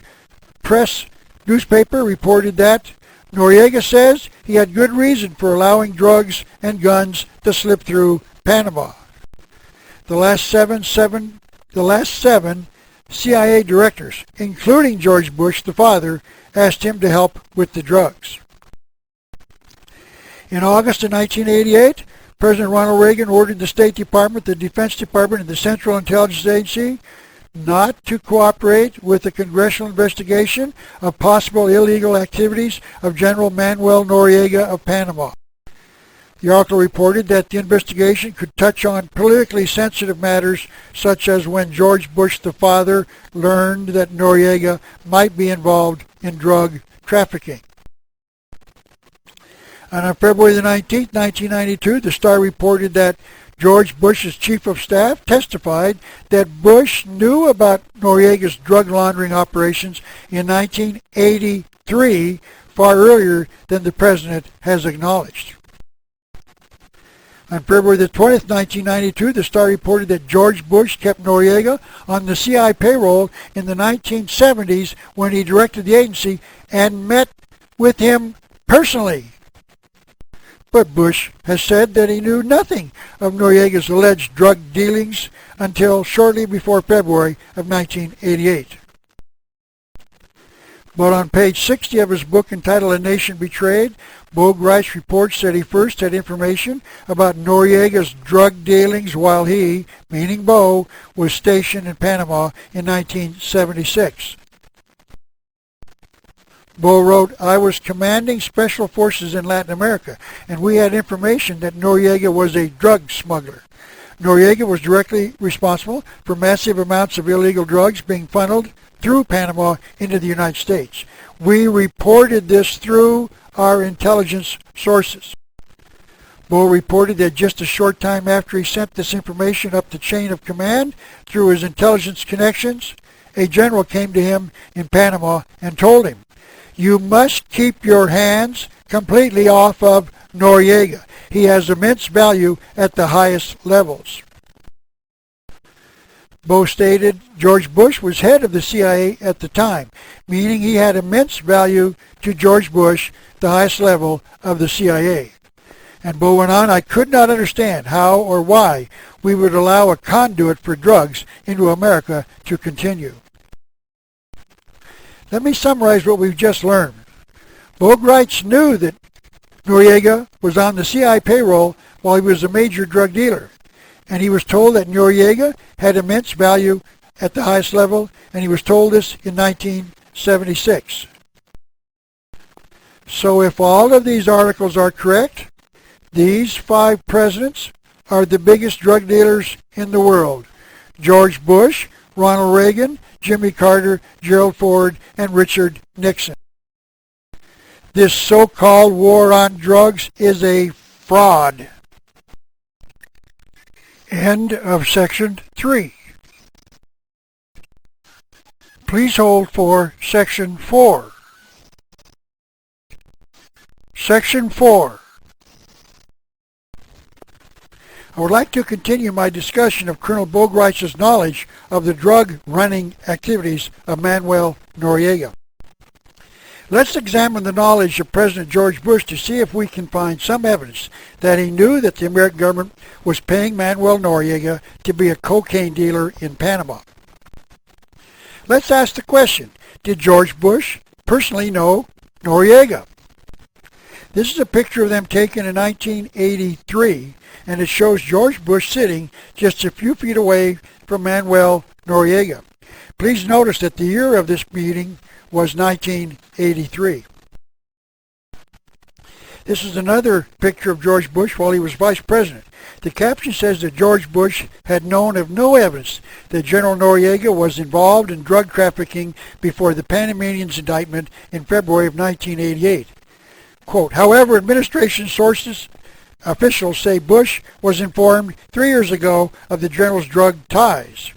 Press newspaper reported that Noriega says he had good reason for allowing drugs and guns to slip through Panama. The last seven CIA directors, including George Bush, the father, asked him to help with the drugs. In August of 1988, President Ronald Reagan ordered the State Department, the Defense Department, and the Central Intelligence Agency not to cooperate with the congressional investigation of possible illegal activities of General Manuel Noriega of Panama. The article reported that the investigation could touch on politically sensitive matters, such as when George Bush the father learned that Noriega might be involved in drug trafficking. And on February the 19th, 1992, the Star reported that George Bush's chief of staff testified that Bush knew about Noriega's drug laundering operations in 1983, far earlier than the president has acknowledged. On February the 20th, 1992, the Star reported that George Bush kept Noriega on the CIA payroll in the 1970s when he directed the agency and met with him personally. But Bush has said that he knew nothing of Noriega's alleged drug dealings until shortly before February of 1988. But on page 60 of his book entitled A Nation Betrayed, Bo Gritz reports that he first had information about Noriega's drug dealings while he, meaning Bo, was stationed in Panama in 1976. Bo wrote, I was commanding special forces in Latin America, and we had information that Noriega was a drug smuggler. Noriega was directly responsible for massive amounts of illegal drugs being funneled through Panama into the United States. We reported this through our intelligence sources. Bo reported that just a short time after he sent this information up the chain of command through his intelligence connections, a general came to him in Panama and told him, you must keep your hands completely off of Noriega. He has immense value at the highest levels. Bo stated George Bush was head of the CIA at the time, meaning he had immense value to George Bush, the highest level of the CIA. And Bo went on, I could not understand how or why we would allow a conduit for drugs into America to continue. Let me summarize what we've just learned. Bo Gritz knew that Noriega was on the CIA payroll while he was a major drug dealer, and he was told that Noriega had immense value at the highest level, and he was told this in 1976. So if all of these articles are correct, these 5 presidents are the biggest drug dealers in the world. George Bush, Ronald Reagan, Jimmy Carter, Gerald Ford, and Richard Nixon. This so-called war on drugs is a fraud. End of section 3. Please hold for section 4. Section 4. I would like to continue my discussion of Colonel Bo Gritz's knowledge of the drug-running activities of Manuel Noriega. Let's examine the knowledge of President George Bush to see if we can find some evidence that he knew that the American government was paying Manuel Noriega to be a cocaine dealer in Panama. Let's ask the question, did George Bush personally know Noriega? This is a picture of them taken in 1983, and it shows George Bush sitting just a few feet away from Manuel Noriega. Please notice that the year of this meeting was 1983. This is another picture of George Bush while he was vice president. The caption says that George Bush had known of no evidence that General Noriega was involved in drug trafficking before the Panamanians' indictment in February of 1988. Quote, however, administration sources, officials say Bush was informed 3 years ago of the general's drug ties.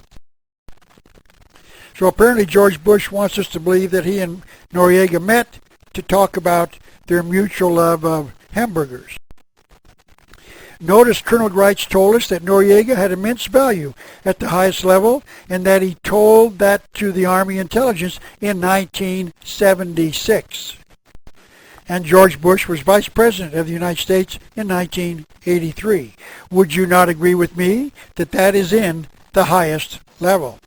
So apparently George Bush wants us to believe that he and Noriega met to talk about their mutual love of hamburgers. Notice Colonel Greitz told us that Noriega had immense value at the highest level and that he told that to the Army intelligence in 1976. And George Bush was Vice President of the United States in 1983. Would you not agree with me that that is in the highest level?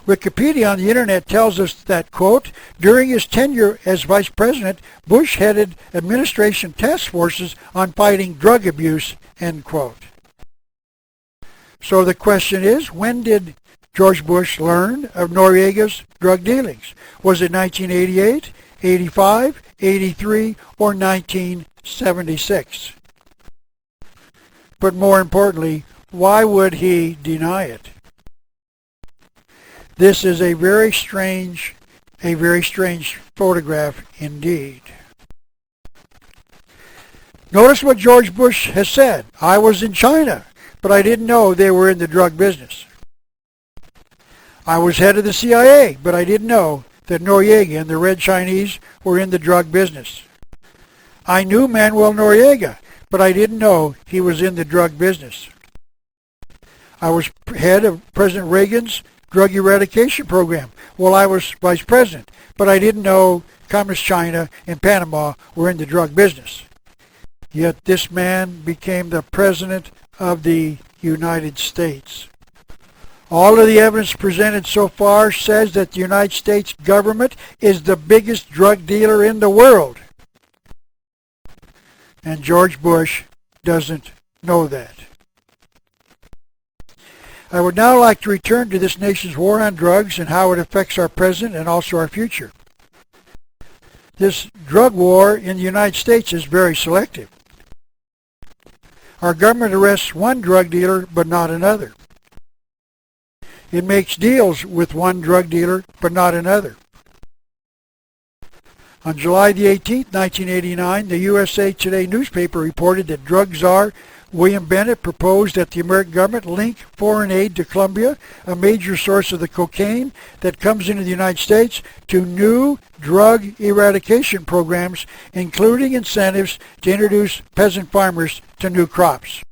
Wikipedia on the internet tells us that, quote, during his tenure as vice president, Bush headed administration task forces on fighting drug abuse, end quote. So the question is, when did George Bush learn of Noriega's drug dealings? Was it 1988, 85, 83, or 1976? But more importantly, why would he deny it? This is a very strange photograph indeed. Notice what George Bush has said. I was in China, but I didn't know they were in the drug business. I was head of the CIA, but I didn't know that Noriega and the Red Chinese were in the drug business. I knew Manuel Noriega, but I didn't know he was in the drug business. I was head of President Reagan's drug eradication program while I was vice president, but I didn't know Communist China and Panama were in the drug business. Yet this man became the president of the United States. All of the evidence presented so far says that the United States government is the biggest drug dealer in the world. And George Bush doesn't know that. I would now like to return to this nation's war on drugs and how it affects our present and also our future. This drug war in the United States is very selective. Our government arrests one drug dealer but not another. It makes deals with one drug dealer but not another. On July the 18th, 1989, the USA Today newspaper reported that drug czar William Bennett proposed that the American government link foreign aid to Colombia, a major source of the cocaine that comes into the United States, to new drug eradication programs, including incentives to introduce peasant farmers to new crops.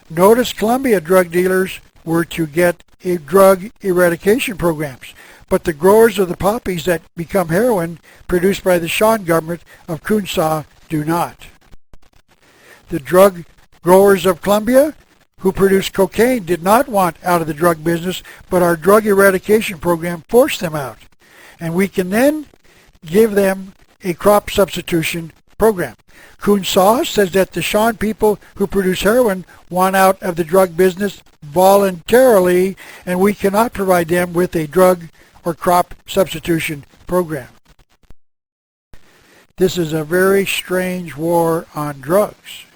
Notice Colombia drug dealers were to get drug eradication programs, but the growers of the poppies that become heroin produced by the Sean government of Kunsa do not. The drug growers of Colombia who produce cocaine did not want out of the drug business, but our drug eradication program forced them out. And we can then give them a crop substitution program. Kunsa says that the Sean people who produce heroin want out of the drug business voluntarily, and we cannot provide them with a drug or crop substitution program. This is a very strange war on drugs.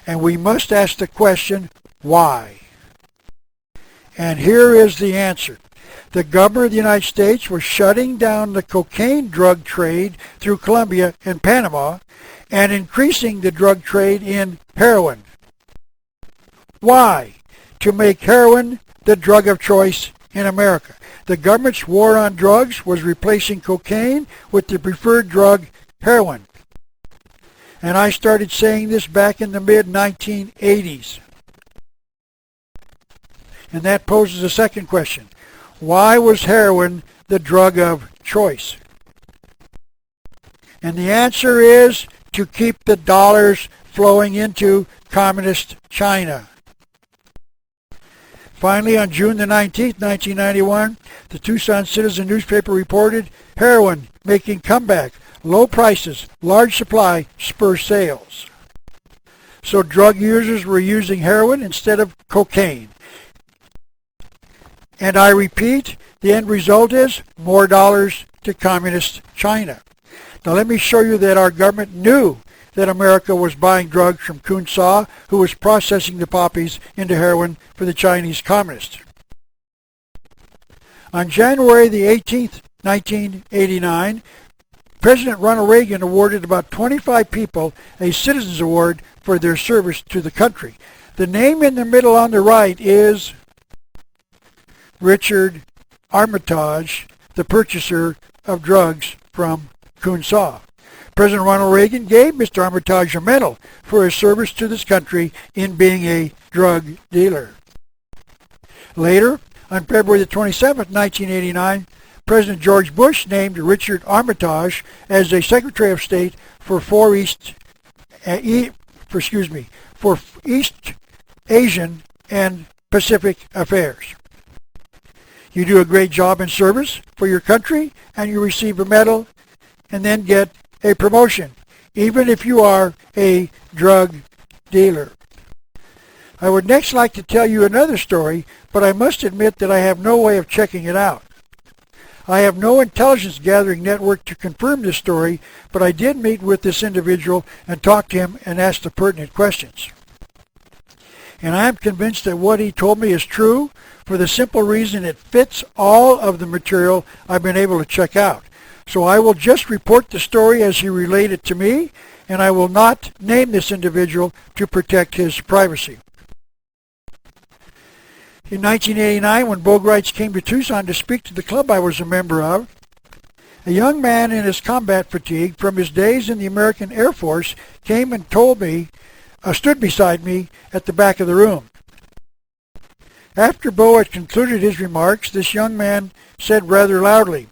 And we must ask the question, why? And here is the answer. The government of the United States was shutting down the cocaine drug trade through Colombia and Panama and increasing the drug trade in heroin. Why? To make heroin the drug of choice in America. The government's war on drugs was replacing cocaine with the preferred drug, heroin. And I started saying this back in the mid-1980s. And that poses a second question. Why was heroin the drug of choice? And the answer is to keep the dollars flowing into communist China. Finally, on June the 19th, 1991, the Tucson Citizen newspaper reported heroin making comeback. Low prices, large supply, spur sales. So drug users were using heroin instead of cocaine. And I repeat, the end result is more dollars to communist China. Now let me show you that our government knew that America was buying drugs from Kun Sa, who was processing the poppies into heroin for the Chinese communists. On January the 18th, 1989, President Ronald Reagan awarded about 25 people a Citizens Award for their service to the country. The name in the middle on the right is Richard Armitage, the purchaser of drugs from Kun Sa. President Ronald Reagan gave Mr. Armitage a medal for his service to this country in being a drug dealer. Later, on February the 27th, 1989, President George Bush named Richard Armitage as a Secretary of State for East Asian and Pacific Affairs. You do a great job in service for your country, and you receive a medal and then get a promotion, even if you are a drug dealer. I would next like to tell you another story, but I must admit that I have no way of checking it out. I have no intelligence gathering network to confirm this story, but I did meet with this individual and talk to him and ask the pertinent questions. And I am convinced that what he told me is true for the simple reason it fits all of the material I've been able to check out. So I will just report the story as he relayed it to me, and I will not name this individual to protect his privacy. In 1989, when Bogarts came to Tucson to speak to the club I was a member of, a young man in his combat fatigue from his days in the American Air Force came and stood beside me at the back of the room. After Bo had concluded his remarks, this young man said rather loudly,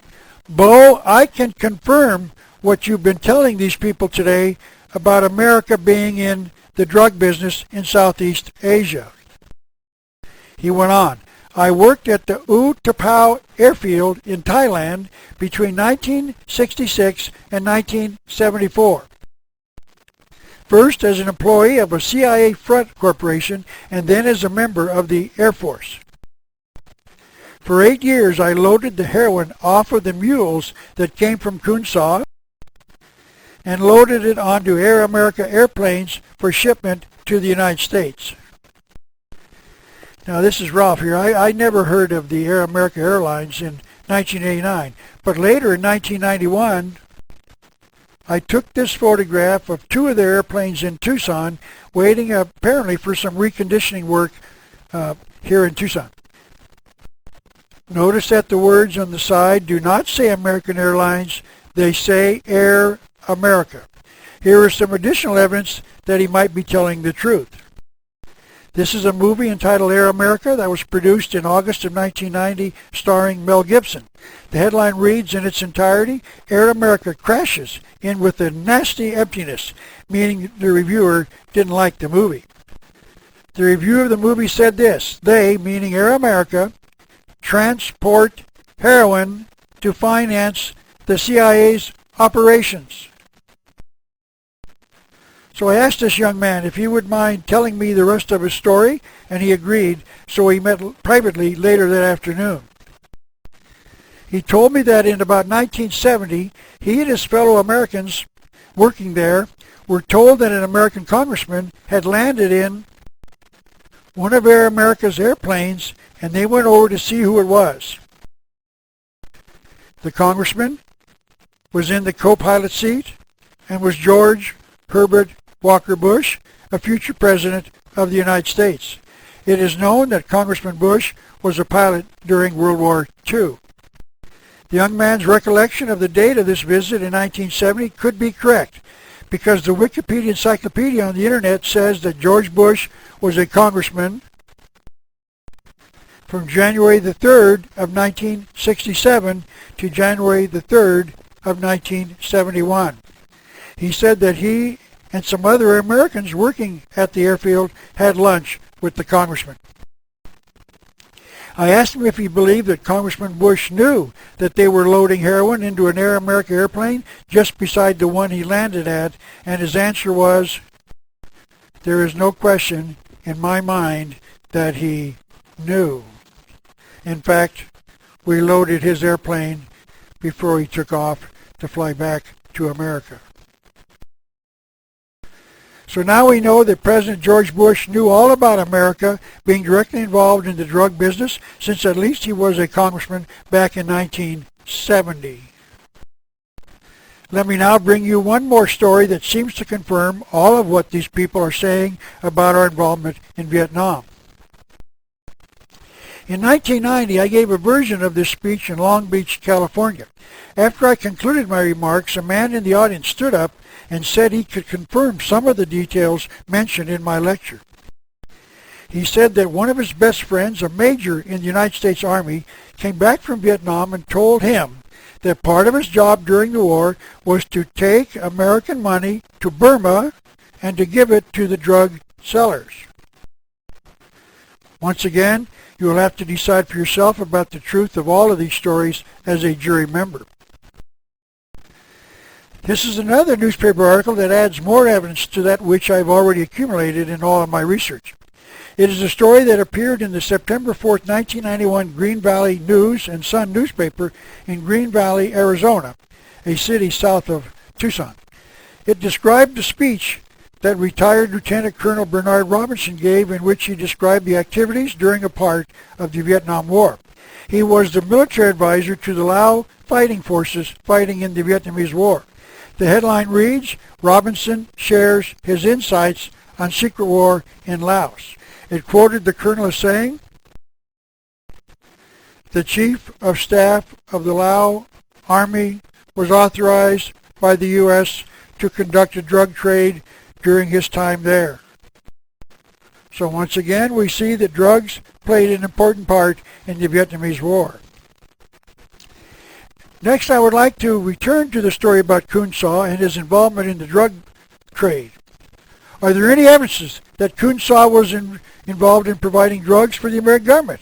"Bo, I can confirm what you've been telling these people today about America being in the drug business in Southeast Asia." He went on, "I worked at the U Tapao airfield in Thailand between 1966 and 1974. First as an employee of a CIA front corporation and then as a member of the Air Force. For 8 years I loaded the heroin off of the mules that came from Kun Sa and loaded it onto Air America airplanes for shipment to the United States." Now this is Ralph here. I never heard of the Air America Airlines in 1989, but later in 1991 I took this photograph of 2 of their airplanes in Tucson waiting apparently for some reconditioning work here in Tucson. Notice that the words on the side do not say American Airlines, they say Air America. Here is some additional evidence that he might be telling the truth. This is a movie entitled Air America that was produced in August of 1990 starring Mel Gibson. The headline reads in its entirety, "Air America crashes in with a nasty emptiness," meaning the reviewer didn't like the movie. The review of the movie said this: "They," meaning Air America, "transport heroin to finance the CIA's operations." So I asked this young man if he would mind telling me the rest of his story, and he agreed, so we met privately later that afternoon. He told me that in about 1970, he and his fellow Americans working there were told that an American congressman had landed in one of Air America's airplanes, and they went over to see who it was. The congressman was in the co-pilot seat and was George Herbert Walker Bush, a future president of the United States. It is known that Congressman Bush was a pilot during World War II. The young man's recollection of the date of this visit in 1970 could be correct, because the Wikipedia encyclopedia on the internet says that George Bush was a congressman from January the 3rd of 1967 to January the 3rd of 1971. He said that he and some other Americans working at the airfield had lunch with the congressman. I asked him if he believed that Congressman Bush knew that they were loading heroin into an Air America airplane just beside the one he landed at, and his answer was, "There is no question in my mind that he knew." In fact, we loaded his airplane before he took off to fly back to America. So now we know that President George Bush knew all about America being directly involved in the drug business, since at least he was a congressman back in 1970. Let me now bring you one more story that seems to confirm all of what these people are saying about our involvement in Vietnam. In 1990, I gave a version of this speech in Long Beach, California. After I concluded my remarks, a man in the audience stood up and said he could confirm some of the details mentioned in my lecture. He said that one of his best friends, a major in the United States Army, came back from Vietnam and told him that part of his job during the war was to take American money to Burma and to give it to the drug sellers. Once again, you will have to decide for yourself about the truth of all of these stories as a jury member. This is another newspaper article that adds more evidence to that which I've already accumulated in all of my research. It is a story that appeared in the September 4th, 1991 Green Valley News and Sun newspaper in Green Valley, Arizona, a city south of Tucson. It described the speech that retired Lieutenant Colonel Bernard Robinson gave, in which he described the activities during a part of the Vietnam War. He was the military advisor to the Lao fighting forces fighting in the Vietnamese War. The headline reads, "Robinson shares his insights on secret war in Laos." It quoted the colonel as saying, "The chief of staff of the Lao Army was authorized by the U.S. to conduct a drug trade during his time there." So once again, we see that drugs played an important part in the Vietnamese War. Next, I would like to return to the story about Kun Saw and his involvement in the drug trade. Are there any evidences that Kun Saw was involved in providing drugs for the American government?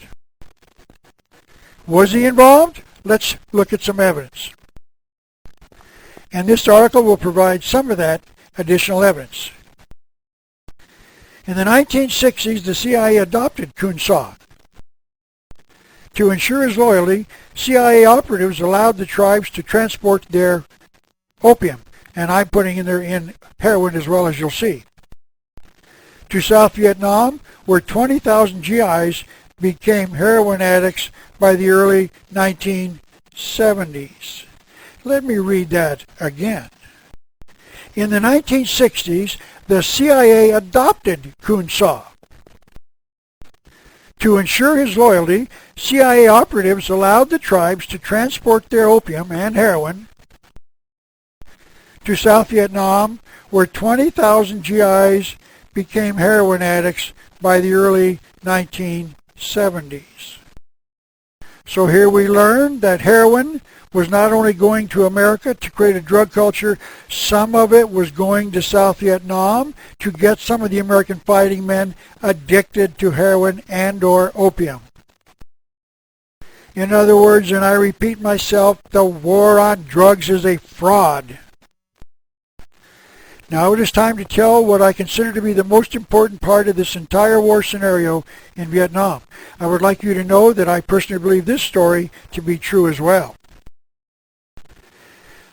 Was he involved? Let's look at some evidence. And this article will provide some of that additional evidence. In the 1960s, the CIA adopted Kun Saw. To ensure his loyalty, CIA operatives allowed the tribes to transport their opium, and I'm putting in there in heroin as well, as you'll see, to South Vietnam, where 20,000 GIs became heroin addicts by the early 1970s. Let me read that again. In the 1960s, the CIA adopted Kun Saw. To ensure his loyalty, CIA operatives allowed the tribes to transport their opium and heroin to South Vietnam, where 20,000 GIs became heroin addicts by the early 1970s. So here we learn that heroin was not only going to America to create a drug culture, some of it was going to South Vietnam to get some of the American fighting men addicted to heroin and or opium. In other words, and I repeat myself, the war on drugs is a fraud. Now it is time to tell what I consider to be the most important part of this entire war scenario in Vietnam. I would like you to know that I personally believe this story to be true as well.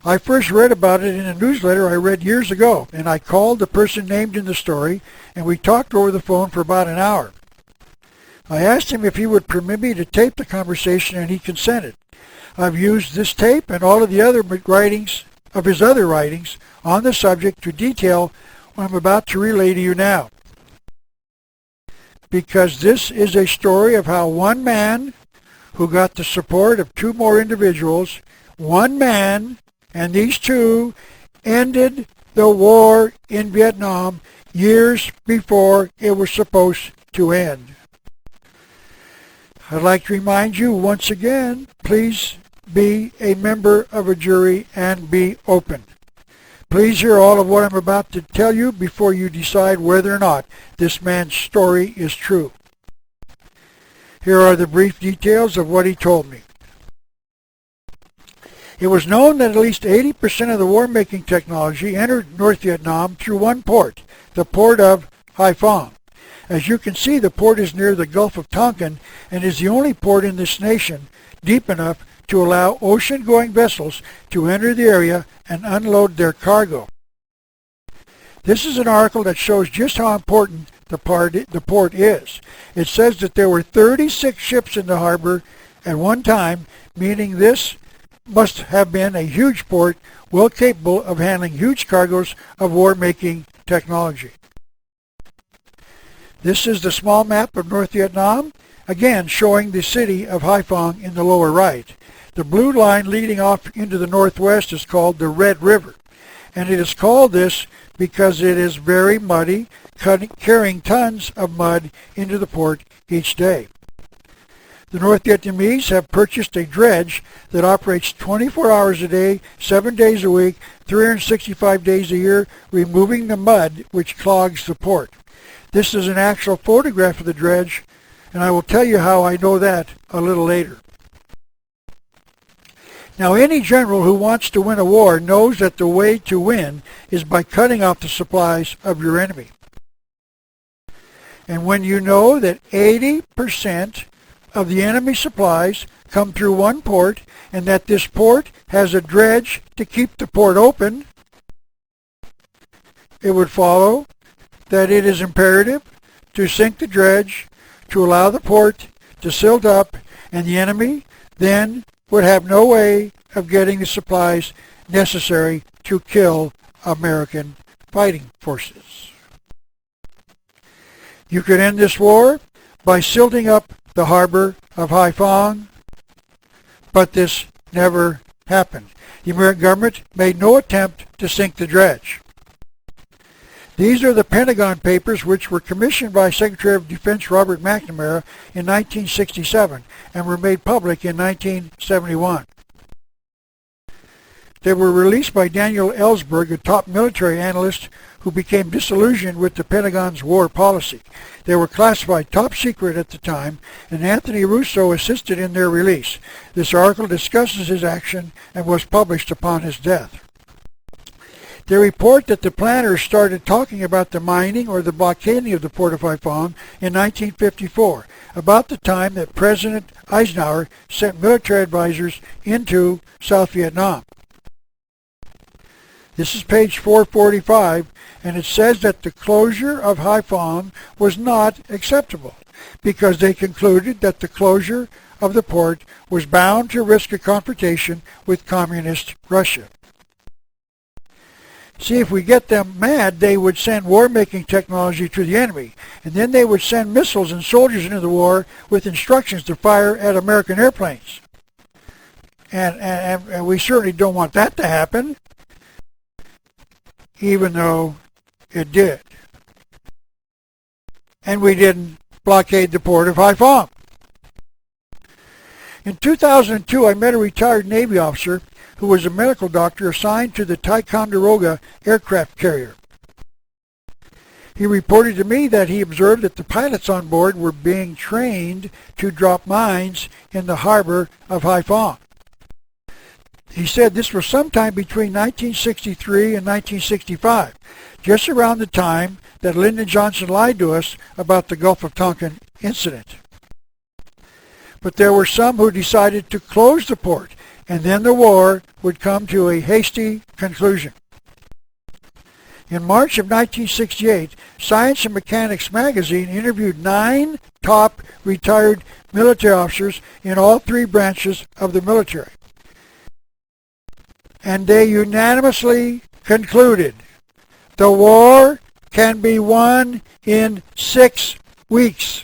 I first read about it in a newsletter I read years ago, and I called the person named in the story, and we talked over the phone for about an hour. I asked him if he would permit me to tape the conversation, and he consented. I've used this tape and all of the other writings of his other writings on the subject to detail what I'm about to relay to you now. Because this is a story of how one man, who got the support of two more individuals, one man, and these two ended the war in Vietnam years before it was supposed to end. I'd like to remind you once again, please be a member of a jury and be open. Please hear all of what I'm about to tell you before you decide whether or not this man's story is true. Here are the brief details of what he told me. It was known that at least 80% of the war-making technology entered North Vietnam through one port, the port of Haiphong. As you can see, the port is near the Gulf of Tonkin and is the only port in this nation deep enough to allow ocean-going vessels to enter the area and unload their cargo. This is an article that shows just how important the port is. It says that there were 36 ships in the harbor at one time, meaning this must have been a huge port, well capable of handling huge cargoes of war-making technology. This is the small map of North Vietnam, again showing the city of Haiphong in the lower right. The blue line leading off into the northwest is called the Red River, and it is called this because it is very muddy, carrying tons of mud into the port each day. The North Vietnamese have purchased a dredge that operates 24 hours a day, 7 days a week, 365 days a year, removing the mud which clogs the port. This is an actual photograph of the dredge, and I will tell you how I know that a little later. Now, any general who wants to win a war knows that the way to win is by cutting off the supplies of your enemy. And when you know that 80% of the enemy supplies come through one port, and that this port has a dredge to keep the port open, it would follow that it is imperative to sink the dredge, to allow the port to silt up, and the enemy then would have no way of getting the supplies necessary to kill American fighting forces. You could end this war by silting up the harbor of Haiphong, but this never happened. The American government made no attempt to sink the dredge. These are the Pentagon Papers, which were commissioned by Secretary of Defense Robert McNamara in 1967 and were made public in 1971. They were released by Daniel Ellsberg, a top military analyst who became disillusioned with the Pentagon's war policy. They were classified top secret at the time, and Anthony Russo assisted in their release. This article discusses his action and was published upon his death. They report that the planners started talking about the mining or the blockading of the port of Haiphong in 1954, about the time that President Eisenhower sent military advisors into South Vietnam. This is page 445, and it says that the closure of Haiphong was not acceptable because they concluded that the closure of the port was bound to risk a confrontation with communist Russia. See, if we get them mad, they would send war-making technology to the enemy, and then they would send missiles and soldiers into the war with instructions to fire at American airplanes. And we certainly don't want that to happen, even though it did. And we didn't blockade the port of Haiphong. In 2002, I met a retired Navy officer who was a medical doctor assigned to the Ticonderoga aircraft carrier. He reported to me that he observed that the pilots on board were being trained to drop mines in the harbor of Haiphong. He said this was sometime between 1963 and 1965, just around the time that Lyndon Johnson lied to us about the Gulf of Tonkin incident. But there were some who decided to close the port, and then the war would come to a hasty conclusion. In March of 1968, Science and Mechanics magazine interviewed 9 top retired military officers in all 3 branches of the military. And they unanimously concluded the war can be won in 6 weeks.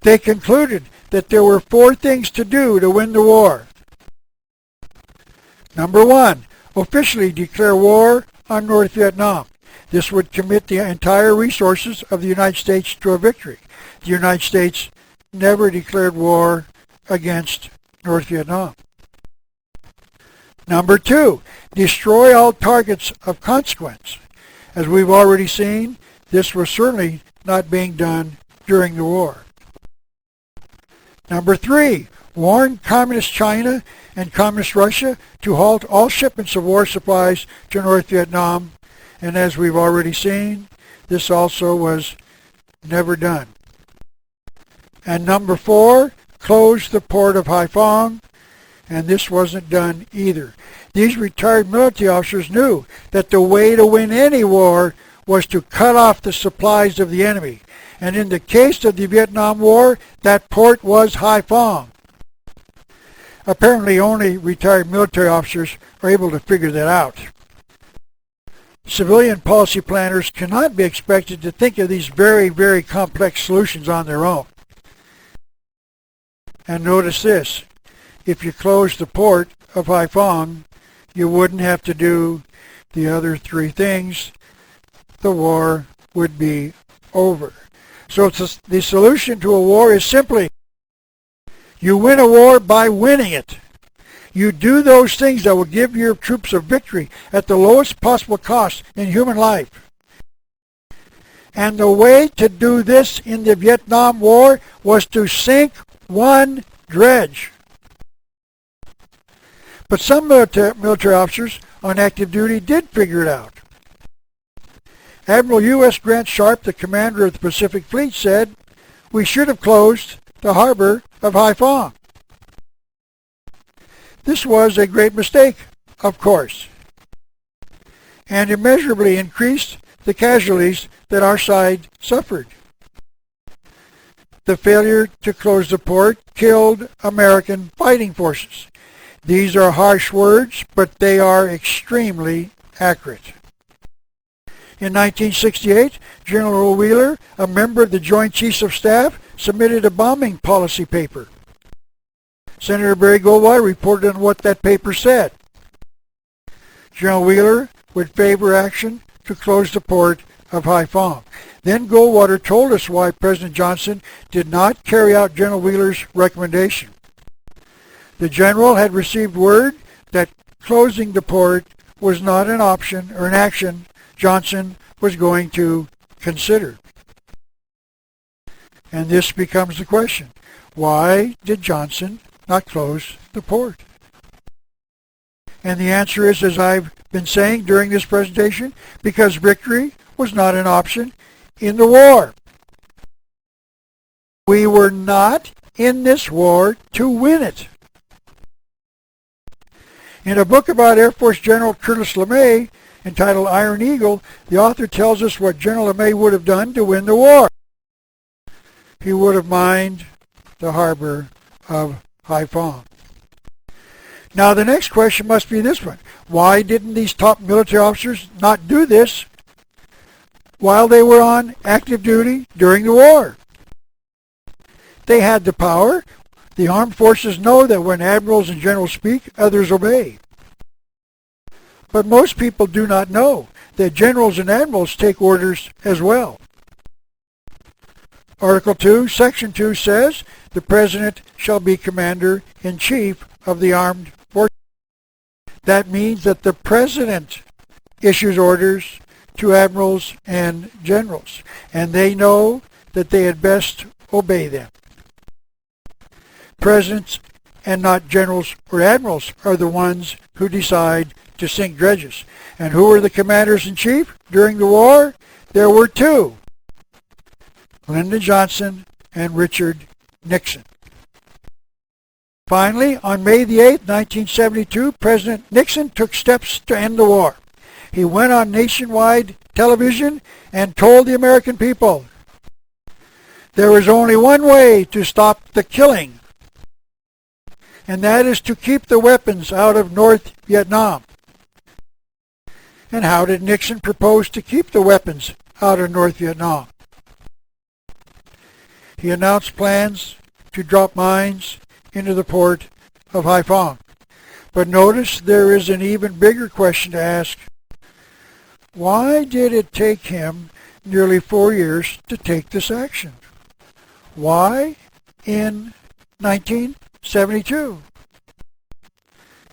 They concluded that there were 4 things to do to win the war. Number 1, officially declare war on North Vietnam. This would commit the entire resources of the United States to a victory. The United States never declared war against North Vietnam. Number 2, destroy all targets of consequence. As we've already seen, this was certainly not being done during the war. Number 3, warn Communist China and Communist Russia to halt all shipments of war supplies to North Vietnam, and as we've already seen, this also was never done. And number 4, close the port of Haiphong, And this wasn't done either. These retired military officers knew that the way to win any war was to cut off the supplies of the enemy. And in the case of the Vietnam War, that port was Haiphong. Apparently only retired military officers are able to figure that out. Civilian policy planners cannot be expected to think of these very, very complex solutions on their own. And notice this, if you closed the port of Haiphong, you wouldn't have to do the other three things. The war would be over. So the solution to a war is simply, you win a war by winning it. You do those things that will give your troops a victory at the lowest possible cost in human life. And the way to do this in the Vietnam War was to sink one dredge. But some military officers on active duty did figure it out. Admiral U.S. Grant Sharp, the commander of the Pacific Fleet, said, "We should have closed the harbor of Haiphong." This was a great mistake, of course, and immeasurably increased the casualties that our side suffered. The failure to close the port killed American fighting forces. These are harsh words, but they are extremely accurate. In 1968, General Wheeler, a member of the Joint Chiefs of Staff, submitted a bombing policy paper. Senator Barry Goldwater reported on what that paper said. General Wheeler would favor action to close the port of Haiphong. Then Goldwater told us why President Johnson did not carry out General Wheeler's recommendation. The general had received word that closing the port was not an option or an action Johnson was going to consider. And this becomes the question. Why did Johnson not close the port? And the answer is, as I've been saying during this presentation, because victory was not an option in the war. We were not in this war to win it. In a book about Air Force General Curtis LeMay, entitled Iron Eagle, the author tells us what General LeMay would have done to win the war. He would have mined the harbor of Haiphong. Now the next question must be this one. Why didn't these top military officers not do this while they were on active duty during the war? They had the power. The armed forces know that when admirals and generals speak, others obey. But most people do not know that generals and admirals take orders as well. Article 2, Section 2 says, the President shall be Commander-in-Chief of the Armed Forces. That means that the President issues orders to admirals and generals, and they know that they had best obey them. Presidents and not generals or admirals are the ones who decide to sink dredges. And who were the commanders-in-chief during the war? There were two, Lyndon Johnson and Richard Nixon. Finally, on May the 8th, 1972, President Nixon took steps to end the war. He went on nationwide television and told the American people, there is only one way to stop the killing, and that is to keep the weapons out of North Vietnam. And how did Nixon propose to keep the weapons out of North Vietnam? He announced plans to drop mines into the port of Haiphong. But notice there is an even bigger question to ask. Why did it take him nearly 4 years to take this action? Why in 1972?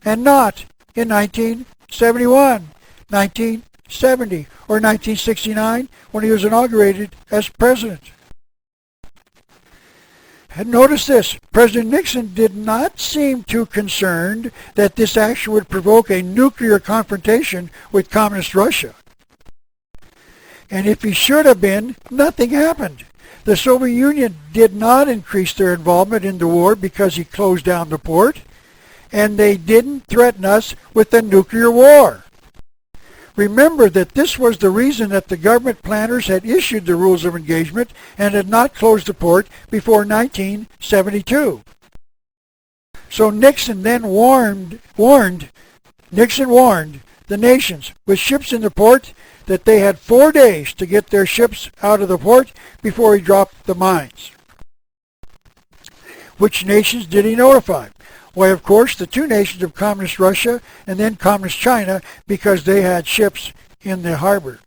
And not in 1971, 1970, or 1969 when he was inaugurated as president? And notice this, President Nixon did not seem too concerned that this action would provoke a nuclear confrontation with Communist Russia. And if he should have been, nothing happened. The Soviet Union did not increase their involvement in the war because he closed down the port, and they didn't threaten us with a nuclear war. Remember that this was the reason that the government planners had issued the rules of engagement and had not closed the port before 1972. So Nixon then warned the nations with ships in the port that they had 4 days to get their ships out of the port before he dropped the mines. Which nations did he notify? Why, of course, the two nations of Communist Russia and then Communist China, because they had ships in the harbor.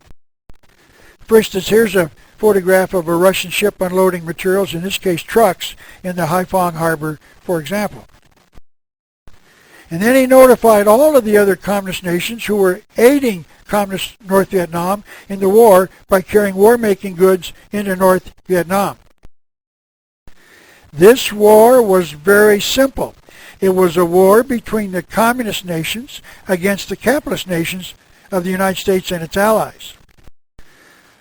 For instance, here's a photograph of a Russian ship unloading materials, in this case trucks, in the Haiphong harbor, for example. And then he notified all of the other communist nations who were aiding Communist North Vietnam in the war by carrying war-making goods into North Vietnam. This war was very simple. It was a war between the communist nations against the capitalist nations of the United States and its allies.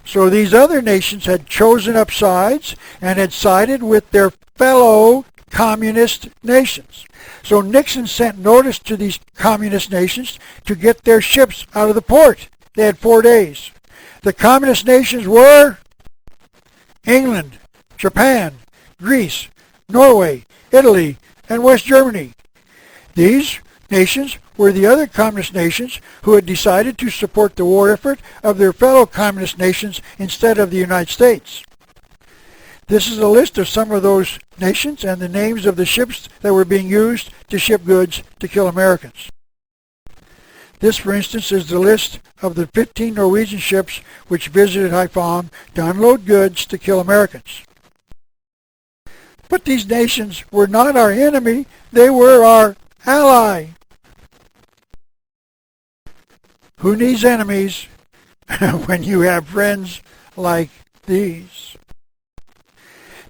So these other nations had chosen up sides and had sided with their fellow communist nations. So Nixon sent notice to these communist nations to get their ships out of the port. They had 4 days. The communist nations were England, Japan, Greece, Norway, Italy, and West Germany. These nations were the other communist nations who had decided to support the war effort of their fellow communist nations instead of the United States. This is a list of some of those nations and the names of the ships that were being used to ship goods to kill Americans. This, for instance, is the list of the 15 Norwegian ships which visited Haiphong to unload goods to kill Americans. But these nations were not our enemy, they were our ally. Who needs enemies when you have friends like these?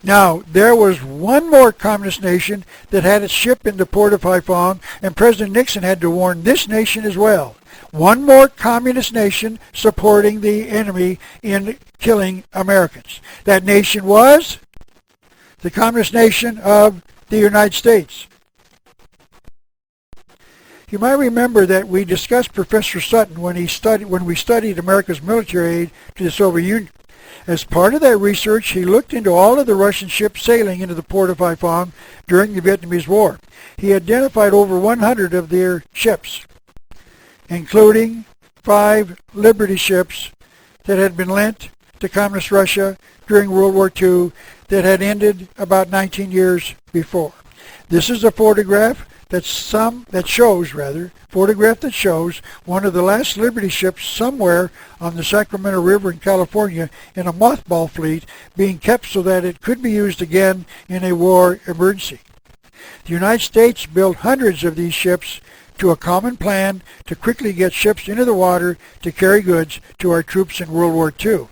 Now, there was one more communist nation that had its ship in the port of Haiphong, and President Nixon had to warn this nation as well. One more communist nation supporting the enemy in killing Americans. That nation was the communist nation of the United States. You might remember that we discussed Professor Sutton when we studied America's military aid to the Soviet Union. As part of that research, he looked into all of the Russian ships sailing into the port of Haiphong during the Vietnamese War. He identified over 100 of their ships, including 5 Liberty ships that had been lent to Communist Russia during World War II that had ended about 19 years before. This is a photograph that shows one of the last Liberty ships somewhere on the Sacramento River in California in a mothball fleet being kept so that it could be used again in a war emergency. The United States built hundreds of these ships to a common plan to quickly get ships into the water to carry goods to our troops in World War II.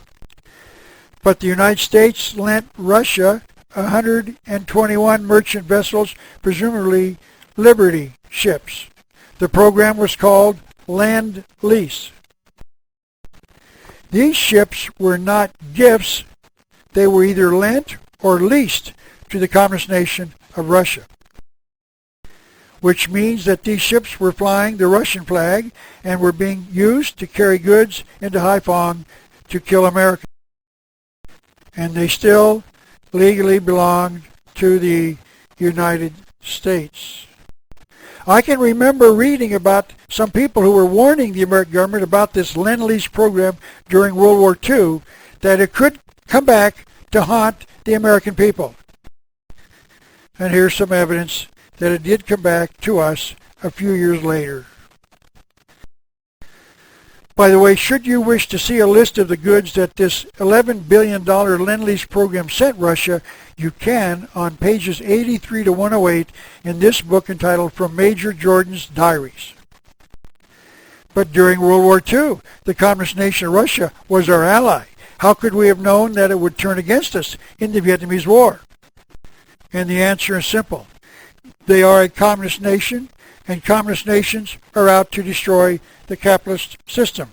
But the United States lent Russia 121 merchant vessels, presumably Liberty ships. The program was called Lend-Lease. These ships were not gifts. They were either lent or leased to the communist nation of Russia, which means that these ships were flying the Russian flag and were being used to carry goods into Haiphong to kill Americans. And they still legally belonged to the United States. I can remember reading about some people who were warning the American government about this Lend-Lease program during World War II, that it could come back to haunt the American people. And here's some evidence that it did come back to us a few years later. By the way, should you wish to see a list of the goods that this $11 billion Lend-Lease program sent Russia, you can on pages 83 to 108 in this book entitled From Major Jordan's Diaries. But during World War II, the communist nation of Russia was our ally. How could we have known that it would turn against us in the Vietnamese War? And the answer is simple. They are a communist nation, and communist nations are out to destroy the capitalist system.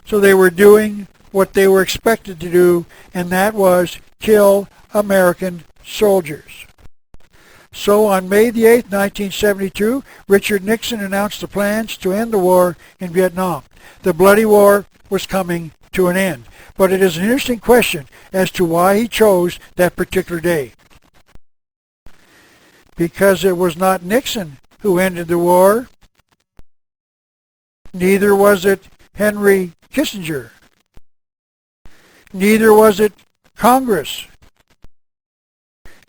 So they were doing what they were expected to do, and that was kill American soldiers. So on May the 8th, 1972, Richard Nixon announced the plans to end the war in Vietnam. The bloody war was coming to an end. But it is an interesting question as to why he chose that particular day. Because it was not Nixon who ended the war. Neither was it Henry Kissinger. Neither was it Congress.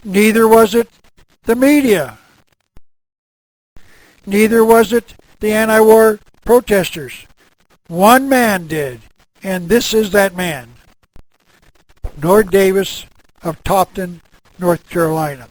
Neither was it the media. Neither was it the anti-war protesters. One man did, and this is that man. Nord Davis of Topton, North Carolina.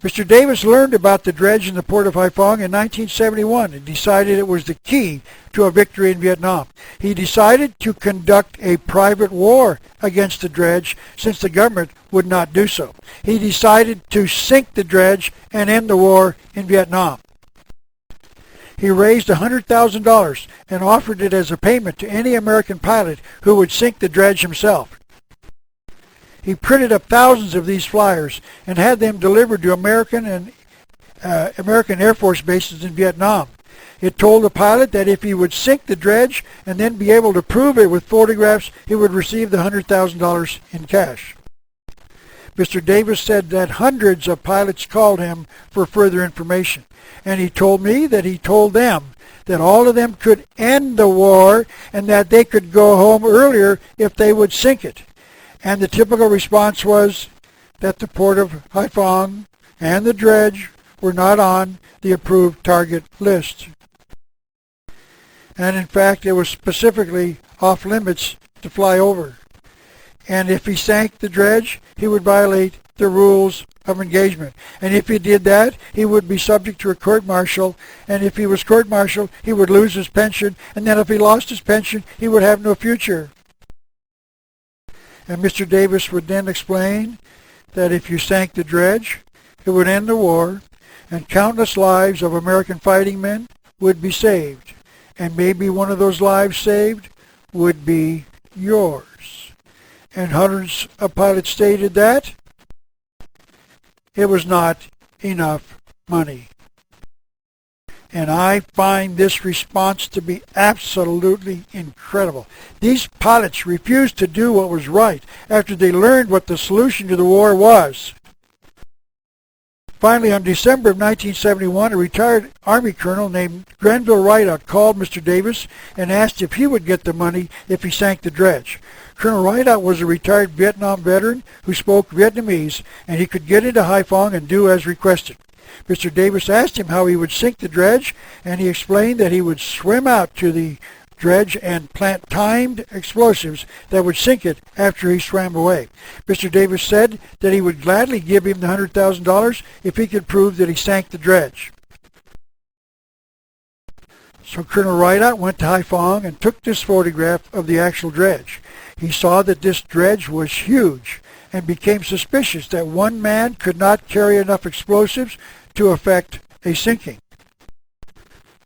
Mr. Davis learned about the dredge in the port of Haiphong in 1971 and decided it was the key to a victory in Vietnam. He decided to conduct a private war against the dredge since the government would not do so. He decided to sink the dredge and end the war in Vietnam. He raised $100,000 and offered it as a payment to any American pilot who would sink the dredge himself. He printed up thousands of these flyers and had them delivered to American Air Force bases in Vietnam. It told the pilot that if he would sink the dredge and then be able to prove it with photographs, he would receive the $100,000 in cash. Mr. Davis said that hundreds of pilots called him for further information, and he told me that he told them that all of them could end the war and that they could go home earlier if they would sink it. And the typical response was that the port of Haiphong and the dredge were not on the approved target list. And in fact, it was specifically off limits to fly over. And if he sank the dredge, he would violate the rules of engagement. And if he did that, he would be subject to a court-martial. And if he was court-martialed, he would lose his pension. And then if he lost his pension, he would have no future. And Mr. Davis would then explain that if you sank the dredge, it would end the war, and countless lives of American fighting men would be saved. And maybe one of those lives saved would be yours. And hundreds of pilots stated that it was not enough money. And I find this response to be absolutely incredible. These pilots refused to do what was right after they learned what the solution to the war was. Finally, on December of 1971, a retired Army colonel named Grenville Rideout called Mr. Davis and asked if he would get the money if he sank the dredge. Colonel Rideout was a retired Vietnam veteran who spoke Vietnamese, and he could get into Haiphong and do as requested. Mr. Davis asked him how he would sink the dredge, and he explained that he would swim out to the dredge and plant timed explosives that would sink it after he swam away. Mr. Davis said that he would gladly give him the $100,000 if he could prove that he sank the dredge. So Colonel Rideout went to Haiphong and took this photograph of the actual dredge. He saw that this dredge was huge and became suspicious that one man could not carry enough explosives to effect a sinking.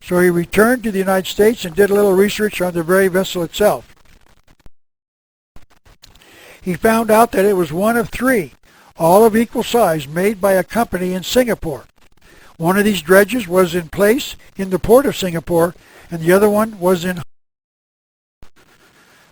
So he returned to the United States and did a little research on the very vessel itself. He found out that it was one of three, all of equal size, made by a company in Singapore. One of these dredges was in place in the port of Singapore, and the other one was in.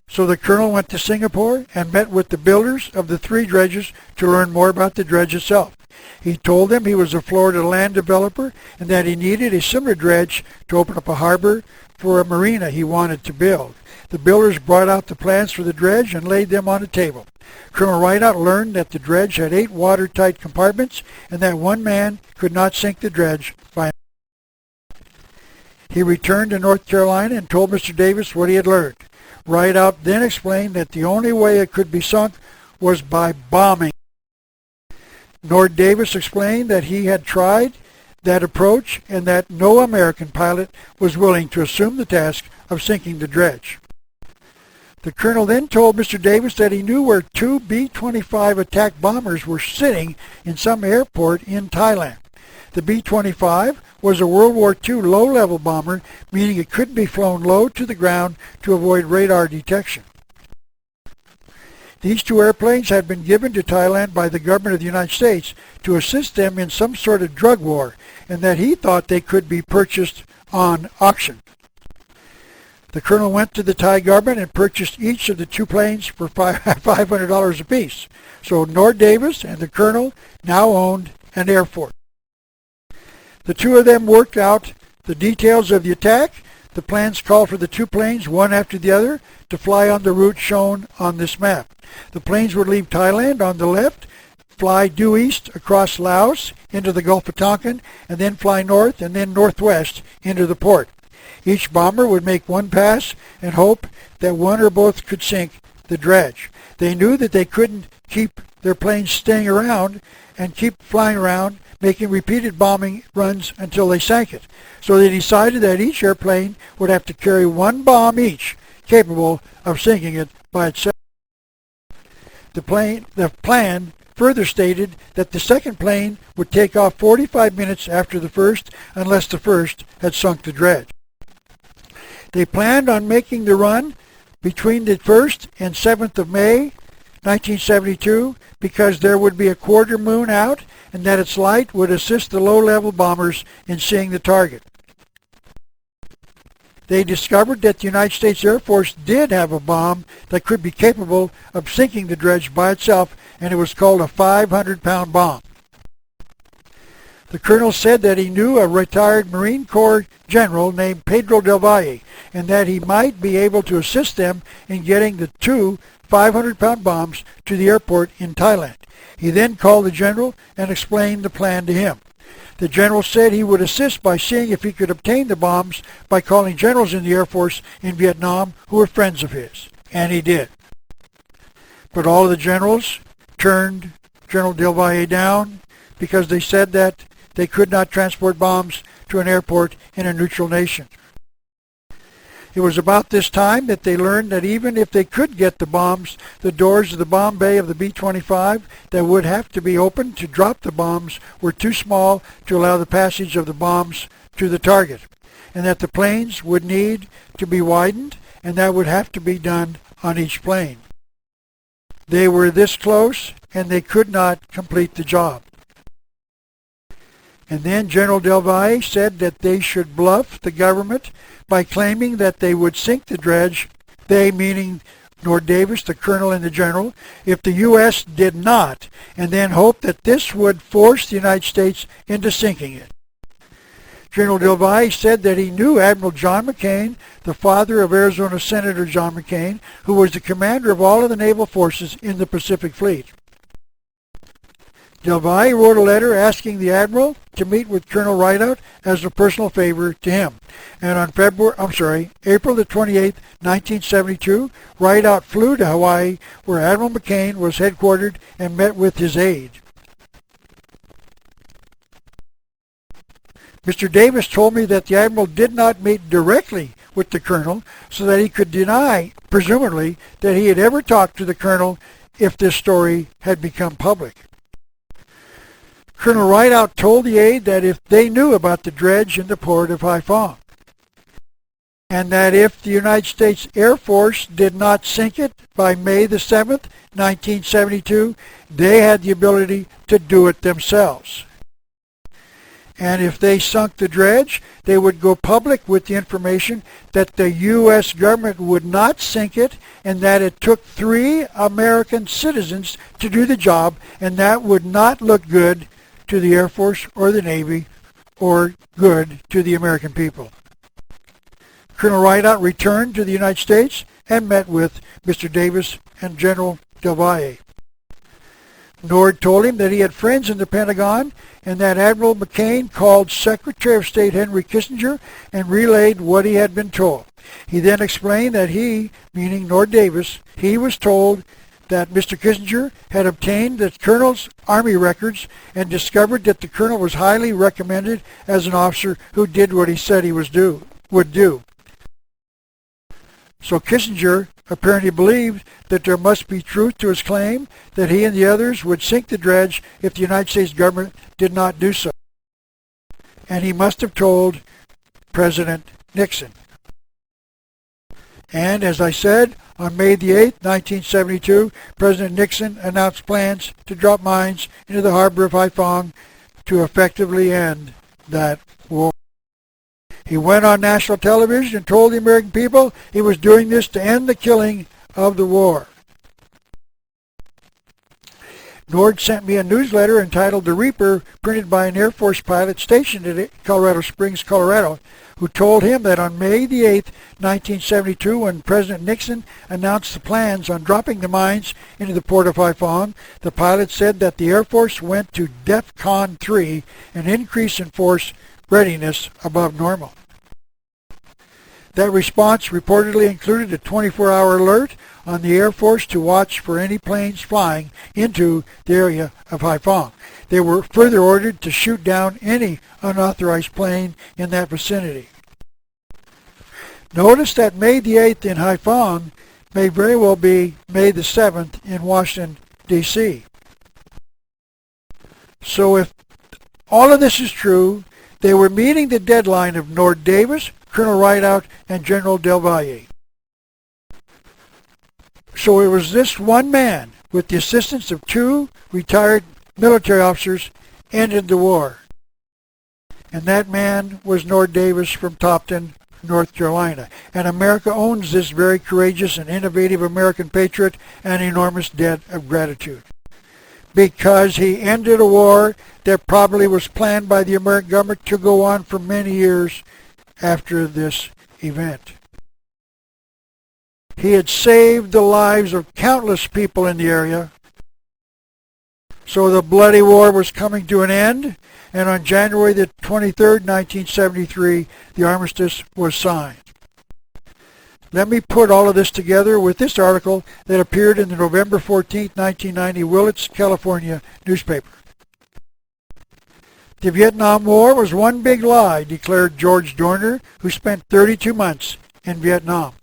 So the colonel went to Singapore and met with the builders of the three dredges to learn more about the dredge itself. He told them he was a Florida land developer and that he needed a similar dredge to open up a harbor for a marina he wanted to build. The builders brought out the plans for the dredge and laid them on a table. Colonel Rideout learned that the dredge had 8 watertight compartments and that one man could not sink the dredge by himself. He returned to North Carolina and told Mr. Davis what he had learned. Rideout then explained that the only way it could be sunk was by bombing. Nord Davis explained that he had tried that approach and that no American pilot was willing to assume the task of sinking the dredge. The colonel then told Mr. Davis that he knew where 2 B-25 attack bombers were sitting in some airport in Thailand. The B-25 was a World War II low-level bomber, meaning it couldn't be flown low to the ground to avoid radar detection. These two airplanes had been given to Thailand by the government of the United States to assist them in some sort of drug war, and that he thought they could be purchased on auction. The colonel went to the Thai government and purchased each of the two planes for $500 apiece. So Nord Davis and the colonel now owned an Air Force. The two of them worked out the details of the attack. The plans called for the two planes, one after the other, to fly on the route shown on this map. The planes would leave Thailand on the left, fly due east across Laos into the Gulf of Tonkin, and then fly north and then northwest into the port. Each bomber would make one pass and hope that one or both could sink the dredge. They knew that they couldn't keep their planes staying around and keep flying around, making repeated bombing runs until they sank it. So they decided that each airplane would have to carry one bomb each, capable of sinking it by itself. The plan further stated that the second plane would take off 45 minutes after the first, unless the first had sunk the dredge. They planned on making the run between the 1st and 7th of May, 1972, because there would be a quarter moon out and that its light would assist the low-level bombers in seeing the target. They discovered that the United States Air Force did have a bomb that could be capable of sinking the dredge by itself, and it was called a 500-pound bomb. The colonel said that he knew a retired Marine Corps general named Pedro Del Valle, and that he might be able to assist them in getting the two 500-pound bombs to the airport in Thailand. He then called the general and explained the plan to him. The general said he would assist by seeing if he could obtain the bombs by calling generals in the Air Force in Vietnam who were friends of his, and he did. But all of the generals turned General Del Valle down because they said that they could not transport bombs to an airport in a neutral nation. It was about this time that they learned that even if they could get the bombs, the doors of the bomb bay of the B-25 that would have to be opened to drop the bombs were too small to allow the passage of the bombs to the target, and that the planes would need to be widened, and that would have to be done on each plane. They were this close, and they could not complete the job. And then General Del Valle said that they should bluff the government by claiming that they would sink the dredge, they meaning Nord Davis, the colonel, and the general, if the U.S. did not, and then hope that this would force the United States into sinking it. General Del Valle said that he knew Admiral John McCain, the father of Arizona Senator John McCain, who was the commander of all of the naval forces in the Pacific Fleet. Del Valle wrote a letter asking the admiral to meet with Colonel Rideout as a personal favor to him. And on April the 28th, 1972, Rideout flew to Hawaii, where Admiral McCain was headquartered, and met with his aide. Mr. Davis told me that the admiral did not meet directly with the colonel, so that he could deny, presumably, that he had ever talked to the colonel if this story had become public. Colonel Rideout told the aide that if they knew about the dredge in the port of Haiphong, and that if the United States Air Force did not sink it by May the 7th, 1972, they had the ability to do it themselves. And if they sunk the dredge, they would go public with the information that the U.S. government would not sink it, and that it took 3 American citizens to do the job, and that would not look good to the Air Force or the Navy, or good to the American people. Colonel Rideout returned to the United States and met with Mr. Davis and General Del Valle. Nord told him that he had friends in the Pentagon, and that Admiral McCain called Secretary of State Henry Kissinger and relayed what he had been told. He then explained that he, meaning Nord Davis, he was told that Mr. Kissinger had obtained the colonel's Army records and discovered that the colonel was highly recommended as an officer who did what he said he would do. So Kissinger apparently believed that there must be truth to his claim that he and the others would sink the dredge if the United States government did not do so. And he must have told President Nixon. And as I said, On May the 8th, 1972, President Nixon announced plans to drop mines into the harbor of Haiphong to effectively end that war. He went on national television and told the American people he was doing this to end the killing of the war. Nord sent me a newsletter entitled The Reaper, printed by an Air Force pilot stationed at Colorado Springs, Colorado, who told him that on May the 8th, 1972, when President Nixon announced the plans on dropping the mines into the port of Haiphong, the pilot said that the Air Force went to DEFCON 3, an increase in force readiness above normal. That response reportedly included a 24-hour alert on the Air Force to watch for any planes flying into the area of Haiphong. They were further ordered to shoot down any unauthorized plane in that vicinity. Notice that May the 8th in Haiphong may very well be May the 7th in Washington, D.C. So if all of this is true, they were meeting the deadline of Nord Davis, Colonel Rideout, and General Del Valle. So it was this one man, with the assistance of two retired military officers, ended the war. And that man was Nord Davis from Topton, North Carolina. And America owns this very courageous and innovative American patriot an enormous debt of gratitude. Because he ended a war that probably was planned by the American government to go on for many years after this event. He had saved the lives of countless people in the area. So the bloody war was coming to an end, and on January the 23rd, 1973, the armistice was signed. Let me put all of this together with this article that appeared in the November 14, 1990 Willits, California newspaper. The Vietnam War was one big lie, declared George Dorner, who spent 32 months in Vietnam.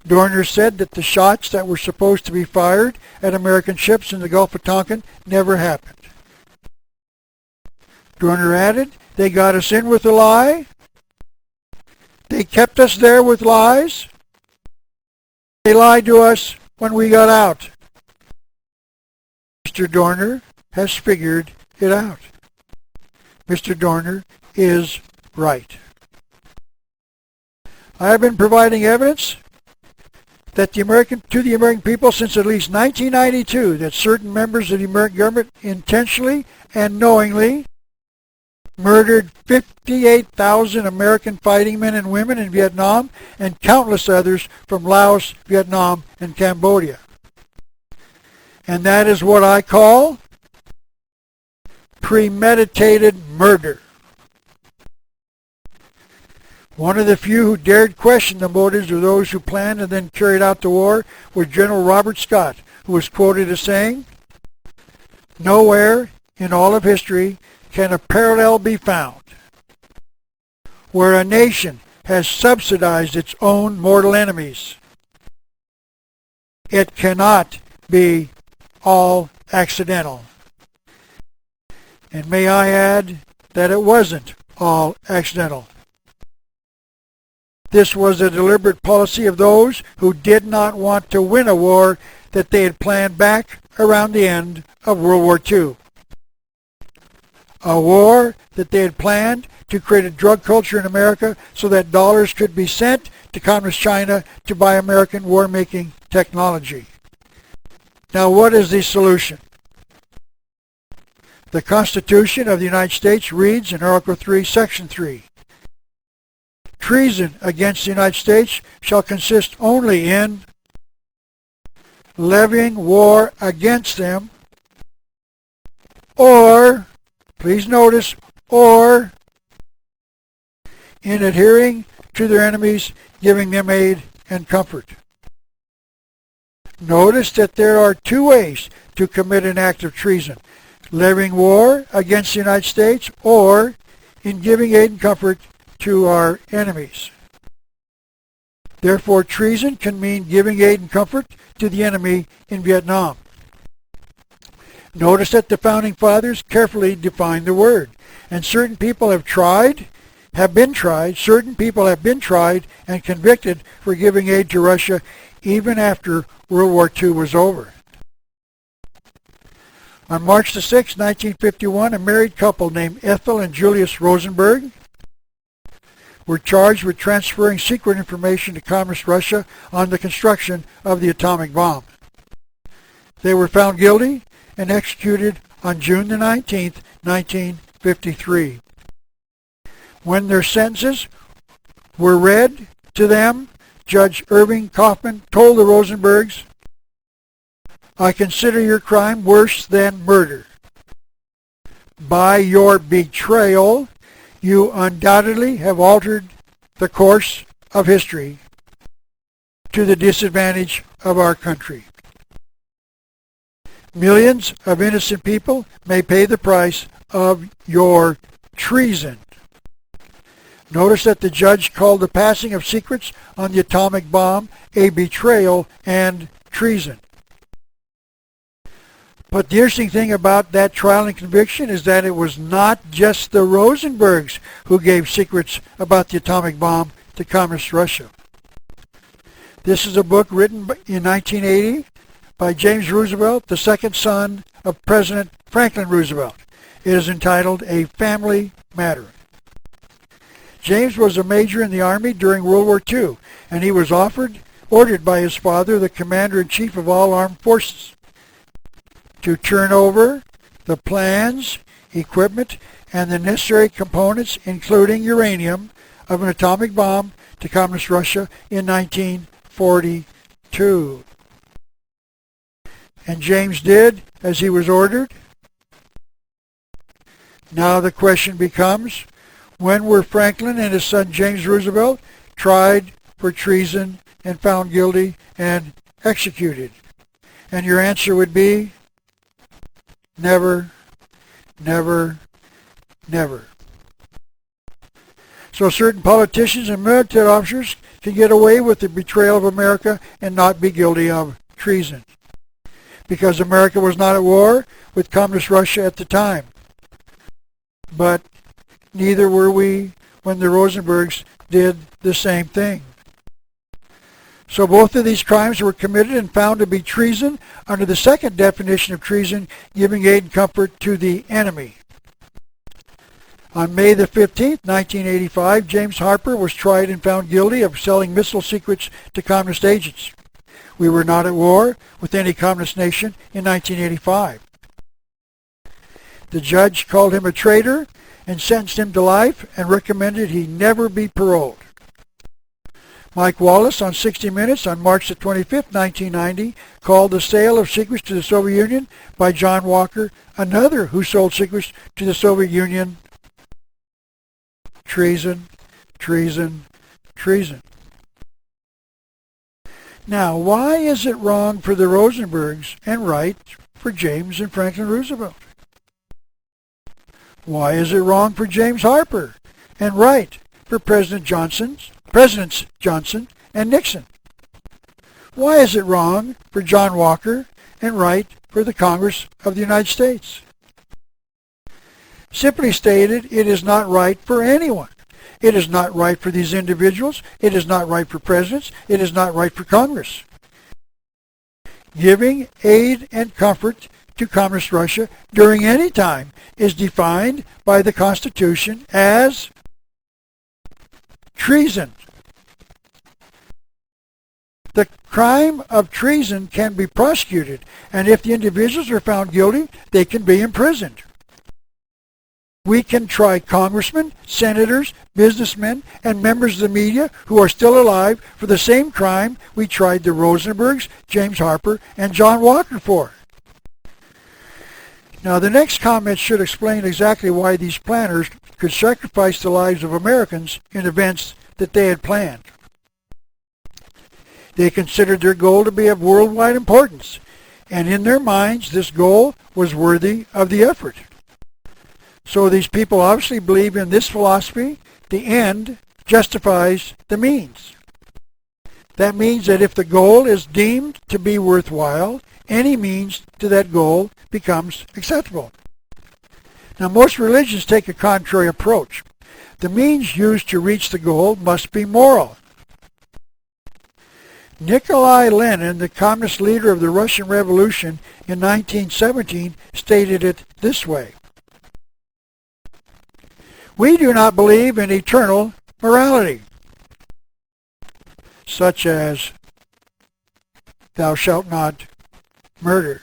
Dorner said that the shots that were supposed to be fired at American ships in the Gulf of Tonkin never happened. Dorner added, they got us in with a lie. They kept us there with lies. They lied to us when we got out. Mr. Dorner has figured it out. Mr. Dorner is right. I have been providing evidence that to the American people since at least 1992 that certain members of the American government intentionally and knowingly murdered 58,000 American fighting men and women in Vietnam and countless others from Laos, Vietnam, and Cambodia. And that is what I call premeditated murder. One of the few who dared question the motives of those who planned and then carried out the war was General Robert Scott, who was quoted as saying, "Nowhere in all of history can a parallel be found where a nation has subsidized its own mortal enemies. It cannot be all accidental." And may I add that it wasn't all accidental. This was a deliberate policy of those who did not want to win a war that they had planned back around the end of World War II. A war that they had planned to create a drug culture in America so that dollars could be sent to Communist China to buy American war-making technology. Now, what is the solution? The Constitution of the United States reads in Article 3, Section 3, treason against the United States shall consist only in levying war against them, or, please notice, or in adhering to their enemies, giving them aid and comfort. Notice that there are two ways to commit an act of treason: levying war against the United States, or in giving aid and comfort to our enemies. Therefore, treason can mean giving aid and comfort to the enemy in Vietnam. Notice that the Founding Fathers carefully defined the word, and certain people have tried have been tried, certain people have been tried and convicted for giving aid to Russia even after World War II was over. On March the 6th, 1951, a married couple named Ethel and Julius Rosenberg were charged with transferring secret information to Communist Russia on the construction of the atomic bomb. They were found guilty and executed on June the 19th, 1953. When their sentences were read to them, Judge Irving Kaufman told the Rosenbergs, "I consider your crime worse than murder. By your betrayal, you undoubtedly have altered the course of history to the disadvantage of our country. Millions of innocent people may pay the price of your treason." Notice that the judge called the passing of secrets on the atomic bomb a betrayal and treason. But the interesting thing about that trial and conviction is that it was not just the Rosenbergs who gave secrets about the atomic bomb to Communist Russia. This is a book written in 1980 by James Roosevelt, the second son of President Franklin Roosevelt. It is entitled A Family Matter. James was a major in the Army during World War II, and he was ordered by his father, the Commander-in-Chief of all armed forces, to turn over the plans, equipment, and the necessary components, including uranium, of an atomic bomb to Communist Russia in 1942. And James did as he was ordered. Now the question becomes, when were Franklin and his son James Roosevelt tried for treason and found guilty and executed? And your answer would be never, never, never. So certain politicians and military officers can get away with the betrayal of America and not be guilty of treason, because America was not at war with Communist Russia at the time. But neither were we when the Rosenbergs did the same thing. So both of these crimes were committed and found to be treason under the second definition of treason, giving aid and comfort to the enemy. On May the 15th, 1985, James Harper was tried and found guilty of selling missile secrets to communist agents. We were not at war with any communist nation in 1985. The judge called him a traitor and sentenced him to life and recommended he never be paroled. Mike Wallace on 60 Minutes on March the 25th, 1990, called the sale of secrets to the Soviet Union by John Walker, another who sold secrets to the Soviet Union, treason, treason, treason. Now, why is it wrong for the Rosenbergs and right for James and Franklin Roosevelt? Why is it wrong for James Harper and right for Presidents Johnson and Nixon? Why is it wrong for John Walker and right for the Congress of the United States? Simply stated, it is not right for anyone. It is not right for these individuals. It is not right for presidents. It is not right for Congress. Giving aid and comfort to Communist Russia during any time is defined by the Constitution as treason. The crime of treason can be prosecuted, and if the individuals are found guilty, they can be imprisoned. We can try congressmen, senators, businessmen, and members of the media who are still alive for the same crime we tried the Rosenbergs, James Harper, and John Walker for. Now, the next comment should explain exactly why these planners could sacrifice the lives of Americans in events that they had planned. They considered their goal to be of worldwide importance, and in their minds, this goal was worthy of the effort. So these people obviously believe in this philosophy: the end justifies the means. That means that if the goal is deemed to be worthwhile, any means to that goal becomes acceptable. Now, most religions take a contrary approach. the means used to reach the goal must be moral. Nikolai Lenin, the communist leader of the Russian Revolution in 1917, stated it this way: "We do not believe in eternal morality, such as thou shalt not murder.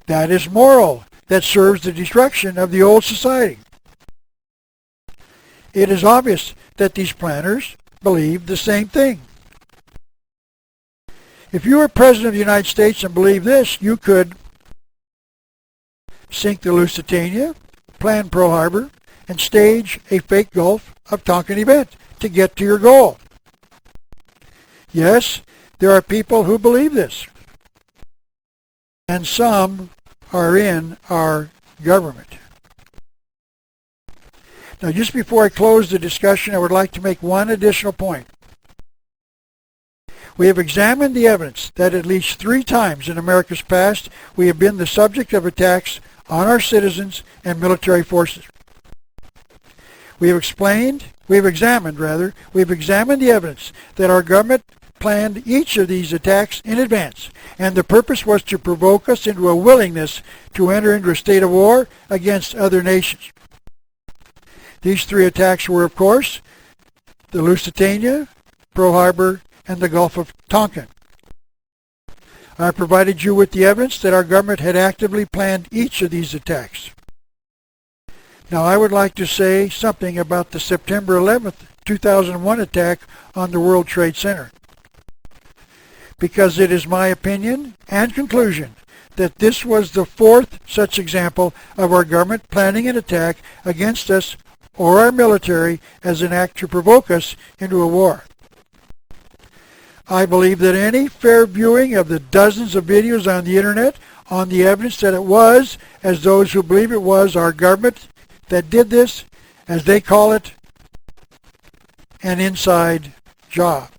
That is moral. That serves the destruction of the old society." It is obvious that these planners believed the same thing. If you were President of the United States and believed this, you could sink the Lusitania, plan Pearl Harbor, and stage a fake Gulf of Tonkin event to get to your goal. Yes, there are people who believe this, and some are in our government. Now, just before I close the discussion, I would like to make one additional point. We have examined the evidence that at least 3 times in America's past we have been the subject of attacks on our citizens and military forces. We have examined the evidence that our government planned each of these attacks in advance, and the purpose was to provoke us into a willingness to enter into a state of war against other nations. These 3 attacks were, of course, the Lusitania, Pearl Harbor, and the Gulf of Tonkin. I provided you with the evidence that our government had actively planned each of these attacks. Now, I would like to say something about the September 11th, 2001 attack on the World Trade Center, because it is my opinion and conclusion that this was the 4th such example of our government planning an attack against us or our military as an act to provoke us into a war. I believe that any fair viewing of the dozens of videos on the internet on the evidence that it was, as those who believe it was, our government that did this, as they call it, an inside job.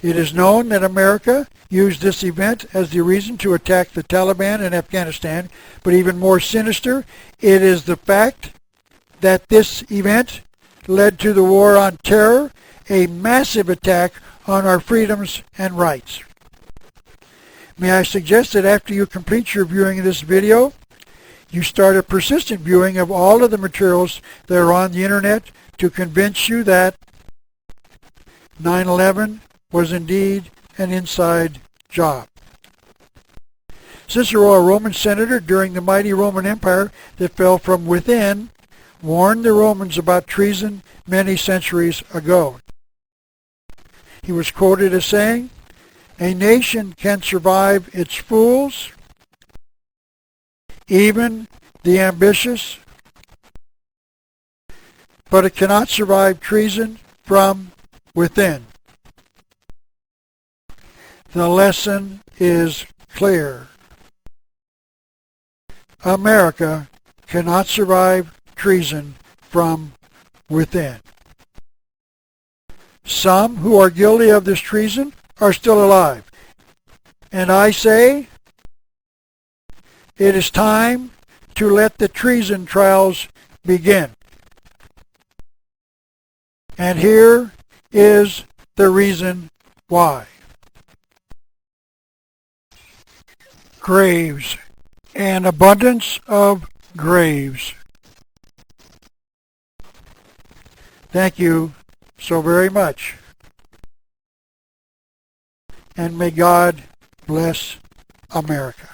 It is known that America used this event as the reason to attack the Taliban in Afghanistan, but even more sinister, it is the fact that this event led to the war on terror, a massive attack on our freedoms and rights. May I suggest that after you complete your viewing of this video, you start a persistent viewing of all of the materials that are on the internet to convince you that 9/11 was indeed an inside job. Cicero, a Roman senator during the mighty Roman Empire that fell from within, warned the Romans about treason many centuries ago. He was quoted as saying, "A nation can survive its fools, even the ambitious, but it cannot survive treason from within." The lesson is clear. America cannot survive treason from within. Some who are guilty of this treason are still alive. And I say, it is time to let the treason trials begin. And here is the reason why. Graves, an abundance of graves. Thank you so very much. And may God bless America.